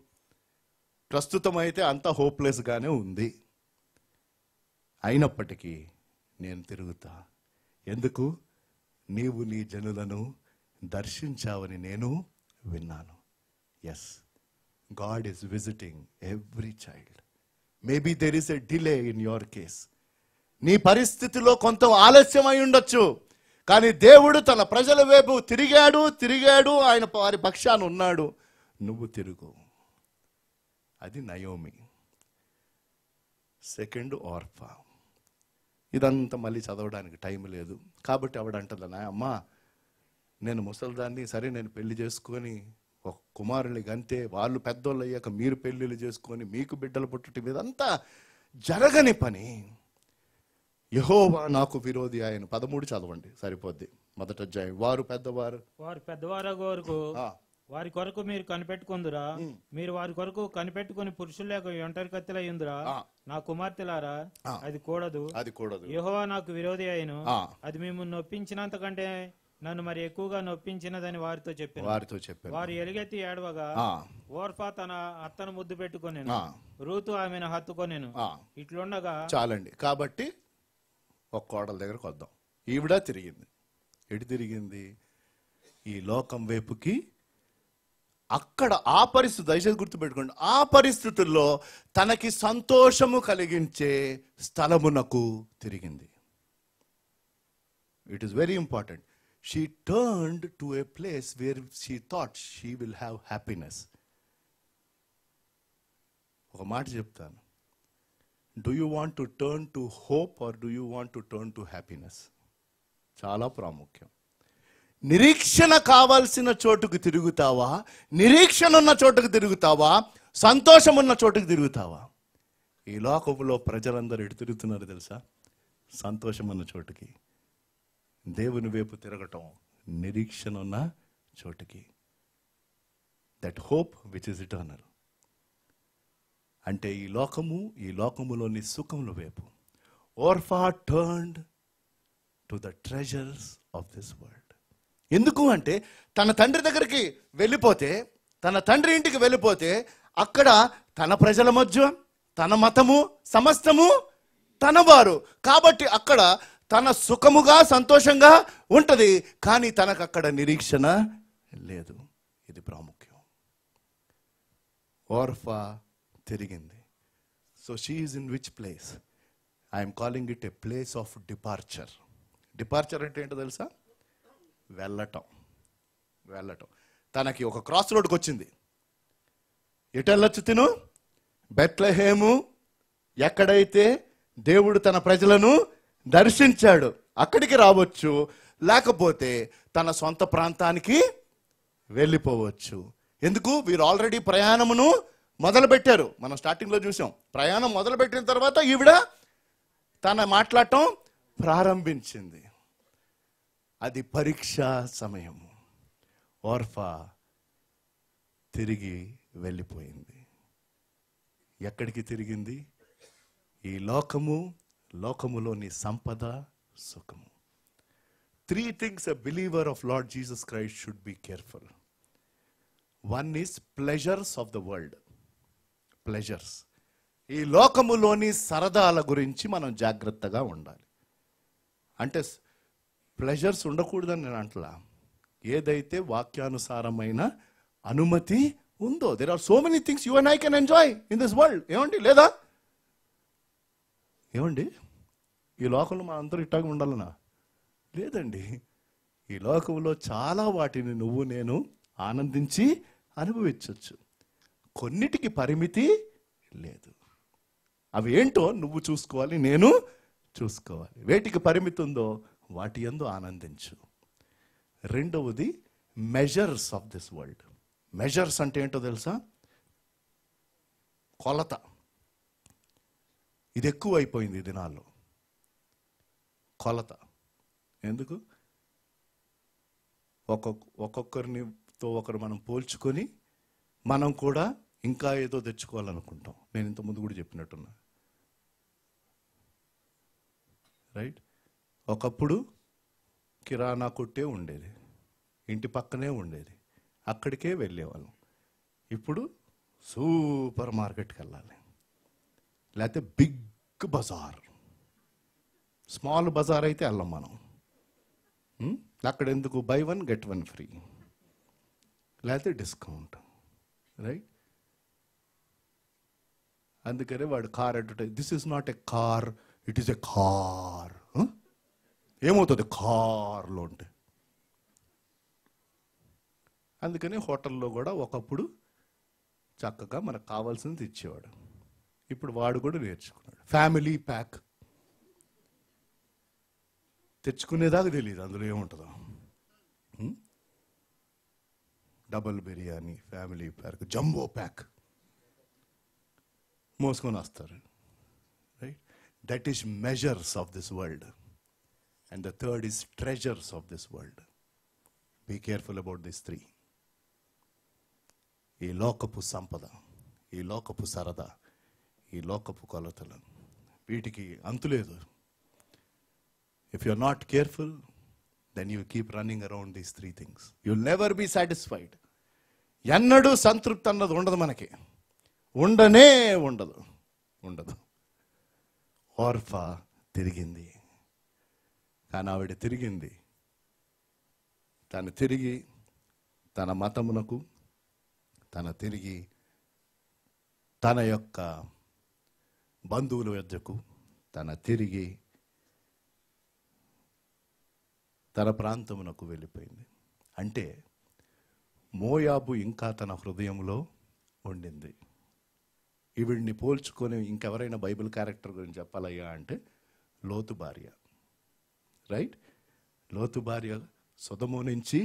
ప్రస్తుతం అయితే అంతా హోప్లెస్గానే ఉంది. అయినప్పటికీ నేను తిరుగుతా. ఎందుకు? నీవు నీ జనులను దర్శించావని నేను విన్నాను. Yes, God is visiting every child. Maybe there is a delay in your case. నీ పరిస్థితిలో కొంత ఆలస్యమై ఉండొచ్చు, కానీ దేవుడు తన ప్రజల వైపు తిరిగాడు. ఆయన వారి పక్షాన ఉన్నాడు. నువ్వు తిరుగు. అది నయోమి. 2nd, ఆర్ఫా. ఇదంతా మళ్ళీ చదవడానికి టైం లేదు కాబట్టి ఆవిడ అంటదన్నా, అమ్మా నేను ముసలిదాన్ని, సరే నేను పెళ్లి చేసుకొని ఒక కుమారుని గంతే, వాళ్ళు పెద్దోళ్ళు అయ్యాక మీరు పెళ్ళిళ్ళు చేసుకొని మీకు బిడ్డలు పుట్టడం ఇదంతా జరగని పని. యెహోవా నాకు విరోధి ఆయన. 13 చదవండి సరిపోద్ది. మొదట అధ్యాయం. వారు పెద్దవారు కొరకు వారి కొరకు మీరు కనిపెట్టుకుందురా, మీరు వారి కొరకు కనిపెట్టుకుని పురుషులేక ఒంటరి కత్తిలయ్యుందురా. నా కుమార్తెలారా, అది కూడదు. యెహోవా యెహోవా నాకు విరోధి అయిను. అది మిమ్మల్ని నొప్పించినంత కంటే నన్ను మరి ఎక్కువగా నొప్పించినదని వారితో చెప్పాను. వారు ఎలుగెత్తి ఏడవగా ఓర్ఫా తన అత్తను ముద్దు పెట్టుకొనెను, రూతు ఆమెను హత్తుకొనెను. ఇట్లుండగా చాలండి. కాబట్టి ఒక కోడల దగ్గరకు వద్దాం. ఈవిడ తిరిగింది. ఎటు తిరిగింది? ఈ లోకం వైపుకి. అక్కడ ఆ పరిస్థితి, దయచేసి గుర్తుపెట్టుకోండి, ఆ పరిస్థితుల్లో తనకి సంతోషము కలిగించే స్థలమునకు తిరిగింది. It is very important. She turned to A place where she thought she will have happiness. ఒక మాట చెప్తాను, do you want to turn to hope or do you want to turn to happiness? చాలా ప్రాముఖ్యం. నిరీక్షణ కావాల్సిన చోటుకు తిరుగుతావా? నిరీక్షణ ఉన్న చోటుకు తిరుగుతావా? సంతోషం ఉన్న చోటుకు తిరుగుతావా? ఈ లోకంలో ప్రజలందరూ ఎటు తిరుగుతున్నారు తెలుసా? సంతోషం ఉన్న చోటుకి. దేవుని వైపు తిరగటం నిరీక్షణ ఉన్న చోటుకి. That hope which is eternal. అంటే ఈ లోకములోని సుఖముల వైపు. Orpah turned to the treasures of this world. ఎందుకు అంటే తన తండ్రి దగ్గరికి వెళ్ళిపోతే, తన తండ్రి ఇంటికి వెళ్ళిపోతే అక్కడ తన ప్రజల మధ్య, తన మతము, సమస్తము తన వారు. కాబట్టి అక్కడ తన సుఖముగా సంతోషంగా ఉంటది, కానీ తనకు అక్కడ నిరీక్షణ లేదు. ఇది ప్రాముఖ్యం. ఓర్ఫా తిరిగింది. So she is in which place? I'm calling it A place of departure. Departure అంటే ఏంటో తెలుసా? వెళ్ళటం. తనకి ఒక క్రాస్ రోడ్కి వచ్చింది. ఎటు వెళ్ళొచ్చు తిను? బెత్లెహేము, ఎక్కడైతే దేవుడు తన ప్రజలను దర్శించాడు అక్కడికి రావచ్చు, లేకపోతే తన సొంత ప్రాంతానికి వెళ్ళిపోవచ్చు. ఎందుకు? వీరు ఆల్రెడీ ప్రయాణమును మొదలు పెట్టారు. మనం స్టార్టింగ్లో చూసాం. ప్రయాణం మొదలు పెట్టిన తర్వాత ఈవిడ తన మాట్లాడటం ప్రారంభించింది. అది పరీక్షా సమయము. ఓర్ఫా తిరిగి వెళ్ళిపోయింది. ఎక్కడికి తిరిగింది? ఈ లోకములోని సంపద, సుఖము. 3 things a believer of Lord Jesus Christ should be careful. One is pleasures of the world. Pleasures. ఈ లోకములోని సరదాల గురించి మనం జాగ్రత్తగా ఉండాలి. అంటే ప్లెజర్స్ ఉండకూడదని నేను అంటలా. ఏదైతే వాక్యానుసారమైన అనుమతి ఉందో, there are so many things you and I can enjoy in this world. ఏమండి? లేదా? ఏమండి? ఈ లోకంలో మన అందరూ ఇట్టాగా ఉండాలనా? లేదండి. ఈ లోకంలో చాలా వాటిని నువ్వు నేను ఆనందించి అనుభవించవచ్చు. కొన్నిటికి పరిమితి లేదు. అవి ఏంటో నువ్వు చూసుకోవాలి, నేను చూసుకోవాలి. వేటికి పరిమితి ఉందో వాటి యందు ఆనందించు. రెండవది measures of this world. Measures అంటే ఏంటో తెలుసా? కొలత. ఇది ఎక్కువ అయిపోయింది ఈ దినాల్లో. కొలత. ఎందుకు? ఒక్కొక్కరినితో ఒకరు మనం పోల్చుకొని మనం కూడా ఇంకా ఏదో తెచ్చుకోవాలనుకుంటాం. నేను ఇంతకుముందు కూడా చెప్పినట్టున్నా, రైట్? ఒకప్పుడు కిరాణా కొట్టే ఉండేది, ఇంటి పక్కనే ఉండేది, అక్కడికే వెళ్ళేవాళ్ళం. ఇప్పుడు సూపర్ మార్కెట్కి వెళ్ళాలి, లేకపోతే బిగ్ బజార్. స్మాల్ బజార్ అయితే వెళ్ళం మనం. అక్కడ ఎందుకు? బై 1 get 1 ఫ్రీ, లేకపోతే డిస్కౌంట్, రైట్? అందుకనే వాడు car advertise. This is not a car, it is a car. ఏమవుతుంది కార్లో ఉంటే? అందుకని హోటల్లో కూడా ఒకప్పుడు చక్కగా మనకు కావాల్సింది ఇచ్చేవాడు. ఇప్పుడు వాడు కూడా నేర్చుకున్నాడు ఫ్యామిలీ ప్యాక్. తెచ్చుకునేదాకా తెలియదు అందులో ఏముంటుందో. Double biryani, family pack, jumbo pack మోసుకొని వస్తారు, right? That is measures of this world. And the third is treasures of this world. Be careful about this 3. ఈ లోకపు సంపద, ఈ లోకపు సరదా, ఈ లోకపు కొలతలు, వీటికి అంతులేదు. If you are not careful, then you keep running around these three things. You'll never be satisfied. ఎన్నడూ సంతృప్తి అన్నది ఉండదు మనకి, ఉండనే ఉండదు. ఓర్ఫా తిరిగింది, కానీ ఆవిడ తిరిగింది. తను తిరిగి తన మతమునకు, తిరిగి తన యొక్క బంధువుల వద్దకు, తిరిగి తన ప్రాంతమునకు వెళ్ళిపోయింది. అంటే మోయాబు ఇంకా తన హృదయంలో ఉండింది. ఈవిడిని పోల్చుకొని ఇంకెవరైనా బైబిల్ క్యారెక్టర్ గురించి చెప్పాలయ్యా అంటే లోతు భార్య. రైట్? లోతు భార్య సొదొమ నుంచి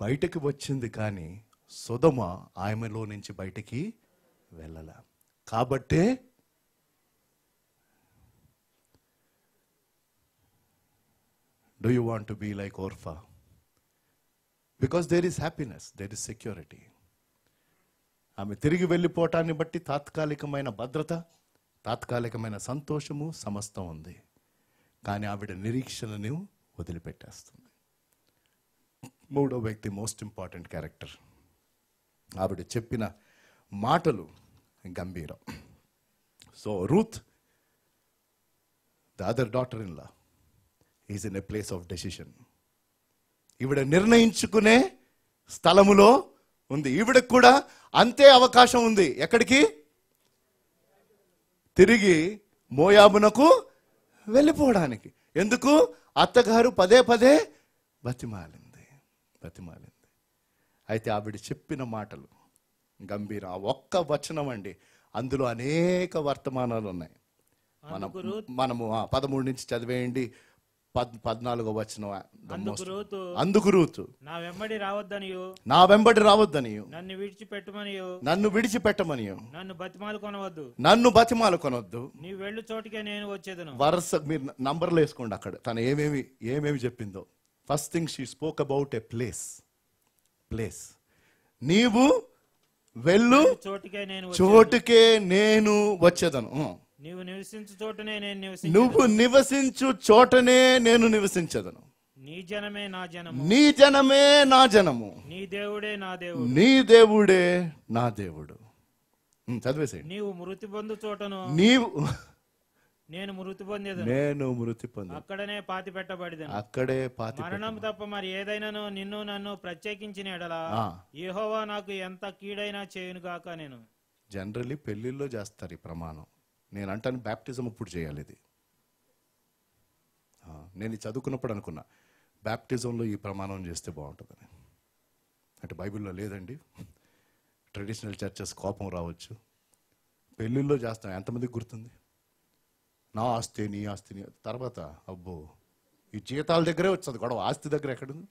బయటకు వచ్చింది, కానీ సొదొమ ఆమెలో నుంచి బయటికి వెళ్ళల. కాబట్టే do you want to be like Orpha? Because there is happiness, there is security. ఆమె తిరిగి వెళ్ళిపోవటాన్ని బట్టి తాత్కాలికమైన భద్రత, తాత్కాలికమైన సంతోషము సమస్తం ఉంది. కానీ ఆవిడ నిరీక్షణను వదిలిపెట్టేస్తుంది. మూడో వ్యక్తి మోస్ట్ ఇంపార్టెంట్ క్యారెక్టర్. ఆవిడ చెప్పిన మాటలు గంభీరం. So Ruth, the other daughter in law, is in a place of decision. ఈవిడ నిర్ణయించుకునే స్థలములో ఉంది. ఈవిడకు కూడా అంతే అవకాశం ఉంది. ఎక్కడికి? తిరిగి మోయాబునకు వెళ్ళిపోవడానికి. ఎందుకు? అత్తగారు పదే పదే బతిమాలింది. అయితే ఆవిడ చెప్పిన మాటలు గంభీరం. ఆ ఒక్క వచనం అండి, అందులో అనేక వర్తమానాలు ఉన్నాయి. మనము 13 నుంచి చదివేయండి. 14వ వచనం. అందుకు రూతు నా వెంబడి రావద్దనియు, నన్ను విడిచిపెట్టమనియు, నన్ను బతిమాలు కొనవద్దు, నీ వెళ్ళు చోటికే నేను వచ్చేదను. వరుస మీరు నంబర్లు వేసుకోండి అక్కడ తను ఏమేమి చెప్పిందో. First thing she spoke about a place. నీవు వెళ్ళు చోటుకే నేను వచ్చేదను. నువ్వు నివసించు చోటనే నేను నివసించదను. నీ జనమే నా జనము, నీ దేవుడే నా దేవుడు. చదివేసేయండి. నీవు మృతి పొందు చోటను నేను మృతి పొందేదను, అక్కడే పాతి పెట్టబడిదను. మరణం తప్ప మరి ఏదైనాను నిన్ను నన్ను ప్రత్యేకించిన ఎడల యెహోవా నాకు ఎంత కీడైనా చేయును గాక. నేను జనరల్లీ పెళ్లిల్లో చేస్తారు ఈ ప్రమాణం. నేను అంటాను బ్యాప్టిజం ఇప్పుడు చేయాలి ఇది. నేను చదువుకున్నప్పుడు అనుకున్నా బ్యాప్టిజంలో ఈ ప్రమాణం చేస్తే బాగుంటుందని. అంటే బైబిల్లో లేదండి. ట్రెడిషనల్ చర్చెస్ కోపం రావచ్చు. పెళ్ళిళ్ళలో చేస్తాం. ఎంతమందికి గుర్తుంది? నా ఆస్తి నీ ఆస్తి. తర్వాత అబ్బో ఈ జీతాల దగ్గరే వచ్చేది గొడవ. ఆస్తి దగ్గర ఎక్కడుంది?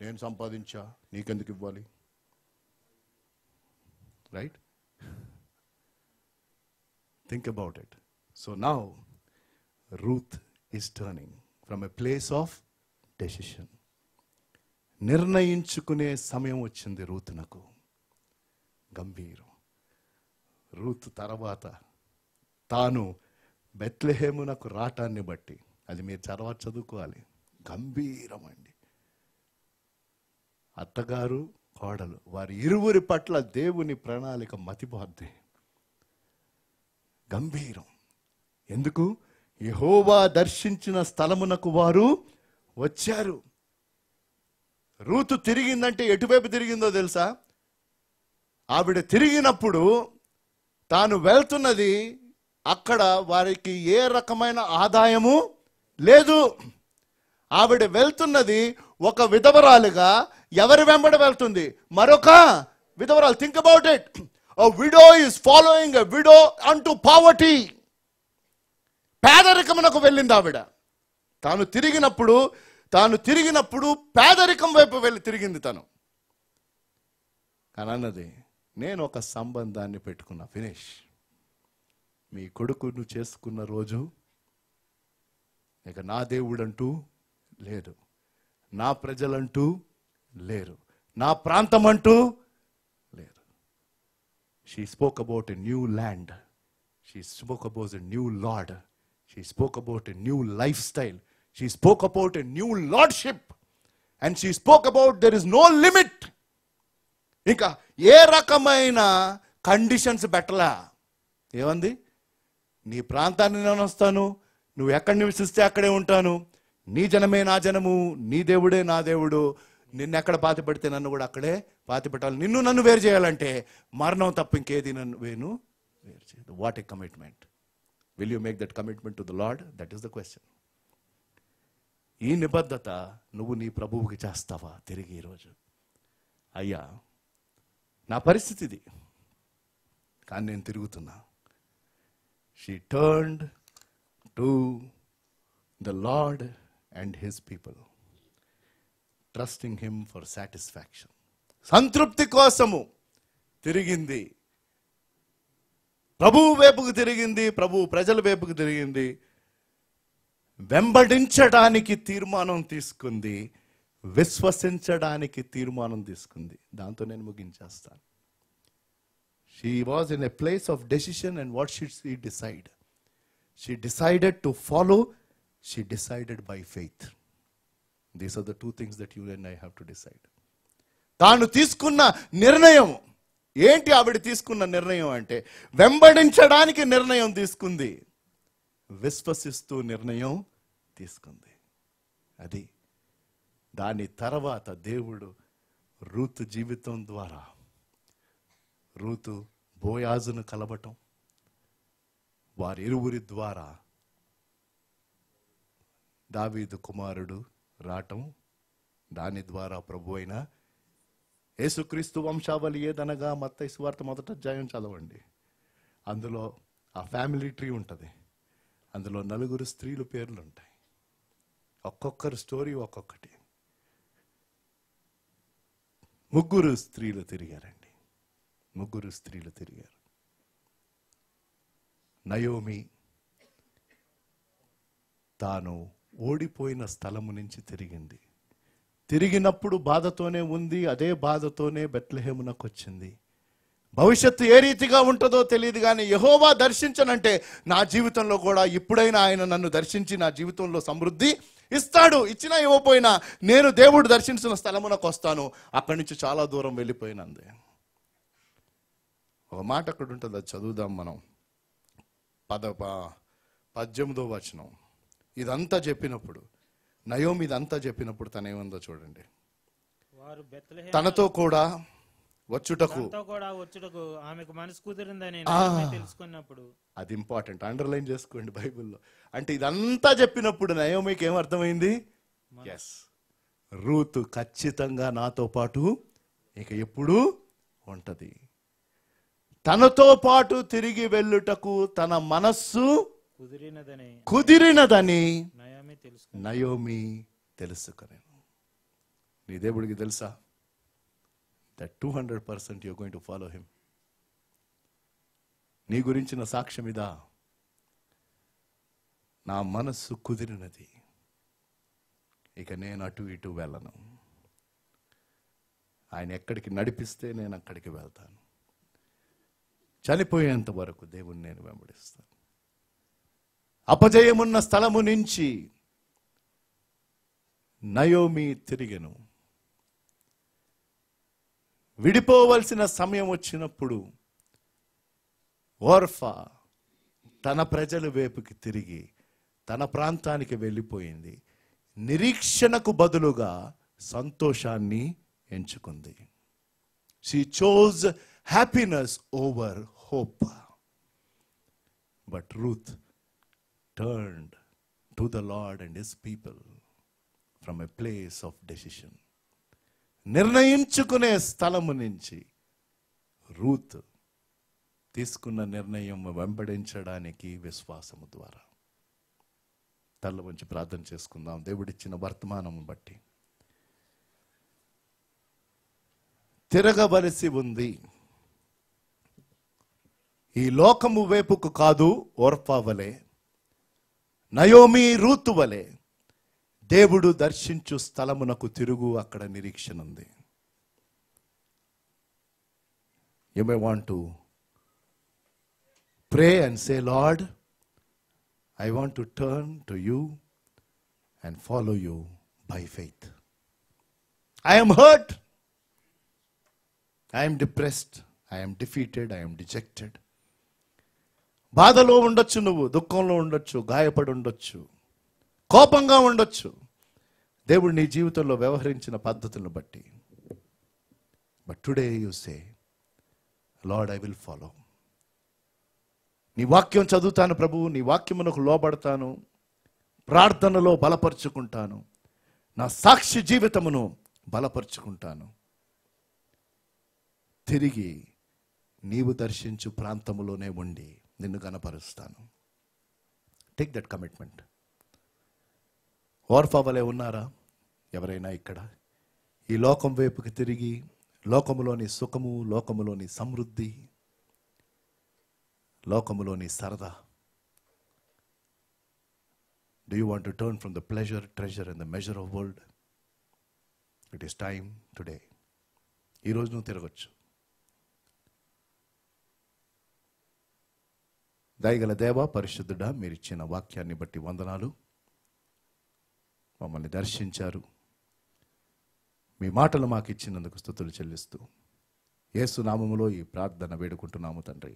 నేను సంపాదించా, నీకెందుకు ఇవ్వాలి? Right? Think about it. So now Ruth is turning from a place of decision. నిర్ణయించుకునే సమయం వచ్చింది రూతునకు. గంభీరం. రూత్ తర్వాత తాను బెత్లెహేమునకు రాటాన్ని బట్టి, అది మీరు తర్వాత చదువుకోవాలి, గంభీరం అండి. అత్తగారు కోడలు వారి ఇరువురి పట్ల దేవుని ప్రణాళిక మతిపోద్ది. గంభీరం. ఎందుకు? యెహోవా దర్శించిన స్థలమునకు వారు వచ్చారు. రూతు తిరిగిందంటే ఎటువైపు తిరిగిందో తెలుసా? ఆవిడ తిరిగినప్పుడు తాను వెళ్తున్నది అక్కడ వారికి ఏ రకమైన ఆదాయము లేదు. ఆవిడ వెళ్తున్నది ఒక విధవరాలుగా. ఎవరి వెంబడి వెళ్తుంది? మరొక విధవరాలు. Think about it. A widow is following a widow unto poverty. పేదరికమునకు వెళ్ళింది ఆవిడ. తాను తిరిగినప్పుడు పేదరికం వైపు వెళ్ళి తిరిగింది తను. కానీ అన్నది, నేను ఒక సంబంధాన్ని పెట్టుకున్నా, ఫినిష్. మీ కొడుకును చేసుకున్న రోజు ఇక నా దేవుడంటూ లేదు, నా ప్రజలంటూ లేరు, నా ప్రాంతం అంటూ లేరు. She spoke about a new land. She spoke about a new Lord. She spoke about a new lifestyle. She spoke about a new lordship. And she spoke about there is no limit. ఇంకా ఏ రకమైన conditions పెట్టలా. ఏమంది? నీ ప్రాంతాన్ని నేను వస్తాను, నువ్వు ఎక్కడ నివసిస్తే అక్కడే ఉంటాను, నీ జనమే నా జనము, నీ దేవుడే నా దేవుడు, నిన్ను ఎక్కడ పాతి పెడితే నన్ను కూడా అక్కడే పాతి పెట్టాలి, నిన్ను నన్ను వేరు చేయాలంటే మరణం తప్ప ఇంకేది నన్ను వేరు చేయదు. What a commitment. Will you make that commitment to the lord? That is the question. ఈ నిబద్ధత నువ్వు నీ ప్రభువుకి చేస్తావా తిరిగి ఈరోజు? అయ్యా, నా పరిస్థితి ఇది, కానీ నేను తిరుగుతున్నా. She turned to the Lord and his people, trusting him for satisfaction. సంతృప్తి కోసము తిరిగింది. ప్రభువు వైపుకు తిరిగింది, ప్రభు ప్రజల వైపుకు తిరిగింది. వెంబడించడానికి తీర్మానం తీసుకుంది, విశ్వసించడానికి తీర్మానం తీసుకుంది. దాంతో నేను ముగించేస్తాను. She was in a place of decision, and what should she decide? She decided to follow. She decided by faith. These are the two things that you and I have to decide. తాను తీసుకున్న నిర్ణయం ఏంటి? ఆవిడ తీసుకున్న నిర్ణయం అంటే వెంబడించడానికి నిర్ణయం తీసుకుంది, విశ్వసిస్తూ నిర్ణయం తీసుకుంది. అది దాని తర్వాత దేవుడు రూతు జీవితం ద్వారా, రూతు బోయాజును కలవటం, వారిరువురి ద్వారా దావీదు కుమారుడు రావటం, దాని ద్వారా ప్రభు అయిన యేసుక్రీస్తు వంశావళి ఏదనగా మత్తయి సువార్త 1వ అధ్యాయం చదవండి. అందులో ఆ ఫ్యామిలీ ట్రీ ఉంటుంది. అందులో 4 స్త్రీలు పేర్లు ఉంటాయి. ఒక్కొక్కరు స్టోరీ ఒక్కొక్కటి. 3 స్త్రీలు తిరిగారండి. 3 స్త్రీలు తిరిగారు. నయోమి తాను ఓడిపోయిన స్థలము నుంచి తిరిగింది. తిరిగినప్పుడు బాధతోనే ఉంది. అదే బాధతోనే బెత్లెహేమునకు వచ్చింది. భవిష్యత్తు ఏ రీతిగా ఉంటుందో తెలియదు, కానీ యెహోవా దర్శించనంటే నా జీవితంలో కూడా ఇప్పుడైనా ఆయన నన్ను దర్శించి నా జీవితంలో సమృద్ధి ఇస్తాడు. ఇచ్చినా ఇవ్వపోయినా నేను దేవుడు దర్శించిన స్థలమునకు వస్తాను. అక్కడి నుంచి చాలా దూరం వెళ్ళిపోయినంది. ఒక మాట అక్కడ ఉంటుంది, అది చదువుదాం మనం. 18వ వచనం. ఇదంతా చెప్పినప్పుడు, నయోమి ఇదంతా చెప్పినప్పుడు తనేమందో చూడండి. తనతో కూడా వచ్చుటకు ఆమెకు మనసు కుదిరిందని తెలుసుకున్నప్పుడు, అది ఇంపార్టెంట్, అండర్లైన్ చేసుకోండి బైబిల్లో. అంటే ఇదంతా చెప్పినప్పుడు నయోమికి ఏమర్థమైంది? ఎస్, రూతు ఖచ్చితంగా నాతో పాటు ఇక ఎప్పుడు ఉంటది. తనతో పాటు తిరిగి వెళ్ళుటకు తన మనస్సు కుదిరినదని నయోమి తెలుసుకునేను. నీ దేవుడికి తెలుసా that 200% you're going to follow him? నీ గురించిన సాక్ష్యం ఇదా? నా మనస్సు కుదిరినది, ఇక నేను అటు ఇటు వెళ్ళను. ఆయన ఎక్కడికి నడిపిస్తే నేను అక్కడికి వెళ్తాను. చనిపోయేంత వరకు దేవుణ్ణి నేను వెంబడిస్తాను. అపజయమున్న స్థలము నుంచి నయోమి తిరిగెను. విడిపోవలసిన సమయం వచ్చినప్పుడు ఓర్ఫా తన ప్రజల వైపుకి తిరిగి తన ప్రాంతానికి వెళ్ళిపోయింది. నిరీక్షణకు బదులుగా సంతోషాన్ని ఎంచుకుంది. She chose happiness over hope. But Ruth turned to the Lord and his people from a place of decision. నిర్ణయించుకునే స్థలము నుంచి రూత్ తీసుకున్న నిర్ణయం వెంబడించడానికి విశ్వాసము ద్వారా. తల్ల వంచి ప్రార్థన చేసుకుందాం. దేవుడిచ్చిన వర్తమానం బట్టి తిరగవలసి ఉంది. ఈ లోకము వైపుకు కాదు, ఓర్పా వలె, నయోమి రూతు వలె దేవుడు దర్శించు స్థలమునకు తిరుగు. అక్కడ నిరీక్షణ ఉంది. You may want to pray and say, Lord, I want to turn to you and follow you by faith. I am hurt. I am depressed. I am defeated. I am dejected. బాధలో ఉండొచ్చు, నువ్వు దుఃఖంలో ఉండొచ్చు, గాయపడి ఉండొచ్చు, కోపంగా ఉండొచ్చు, దేవుడు నీ జీవితంలో వ్యవహరించిన పద్ధతులను బట్టి. But today you say, Lord, I will follow. నీ వాక్యం చదువుతాను ప్రభు, నీ వాక్యమునకు లోబడతాను, ప్రార్థనలో బలపరుచుకుంటాను, నా సాక్షి జీవితమును బలపరుచుకుంటాను, తిరిగి నీవు దర్శించు ప్రాంతములోనే ఉండి నిన్ను గణపరుస్తాను. Take that commitment. ఓర్ఫవలే ఉన్నారా ఎవరైనా ఇక్కడ? ఈ లోకం వైపుకి తిరిగి లోకములోని సుఖము, లోకములోని సమృద్ధి, లోకములోని సరదా. Do you want to turn from the pleasure, treasure and the measure of world? It is time today. ఈ రోజు నువ్వు తిరగచ్చు. దయగల దేవ, పరిశుద్ధుడా, మీరు ఇచ్చిన వాక్యాన్ని బట్టి వందనాలు. మమ్మల్ని దర్శించారు. మీ మాటలు మాకు ఇచ్చినందుకు స్తుతులు చెల్లిస్తూ యేసు నామములో ఈ ప్రార్థన వేడుకుంటున్నాము తండ్రి.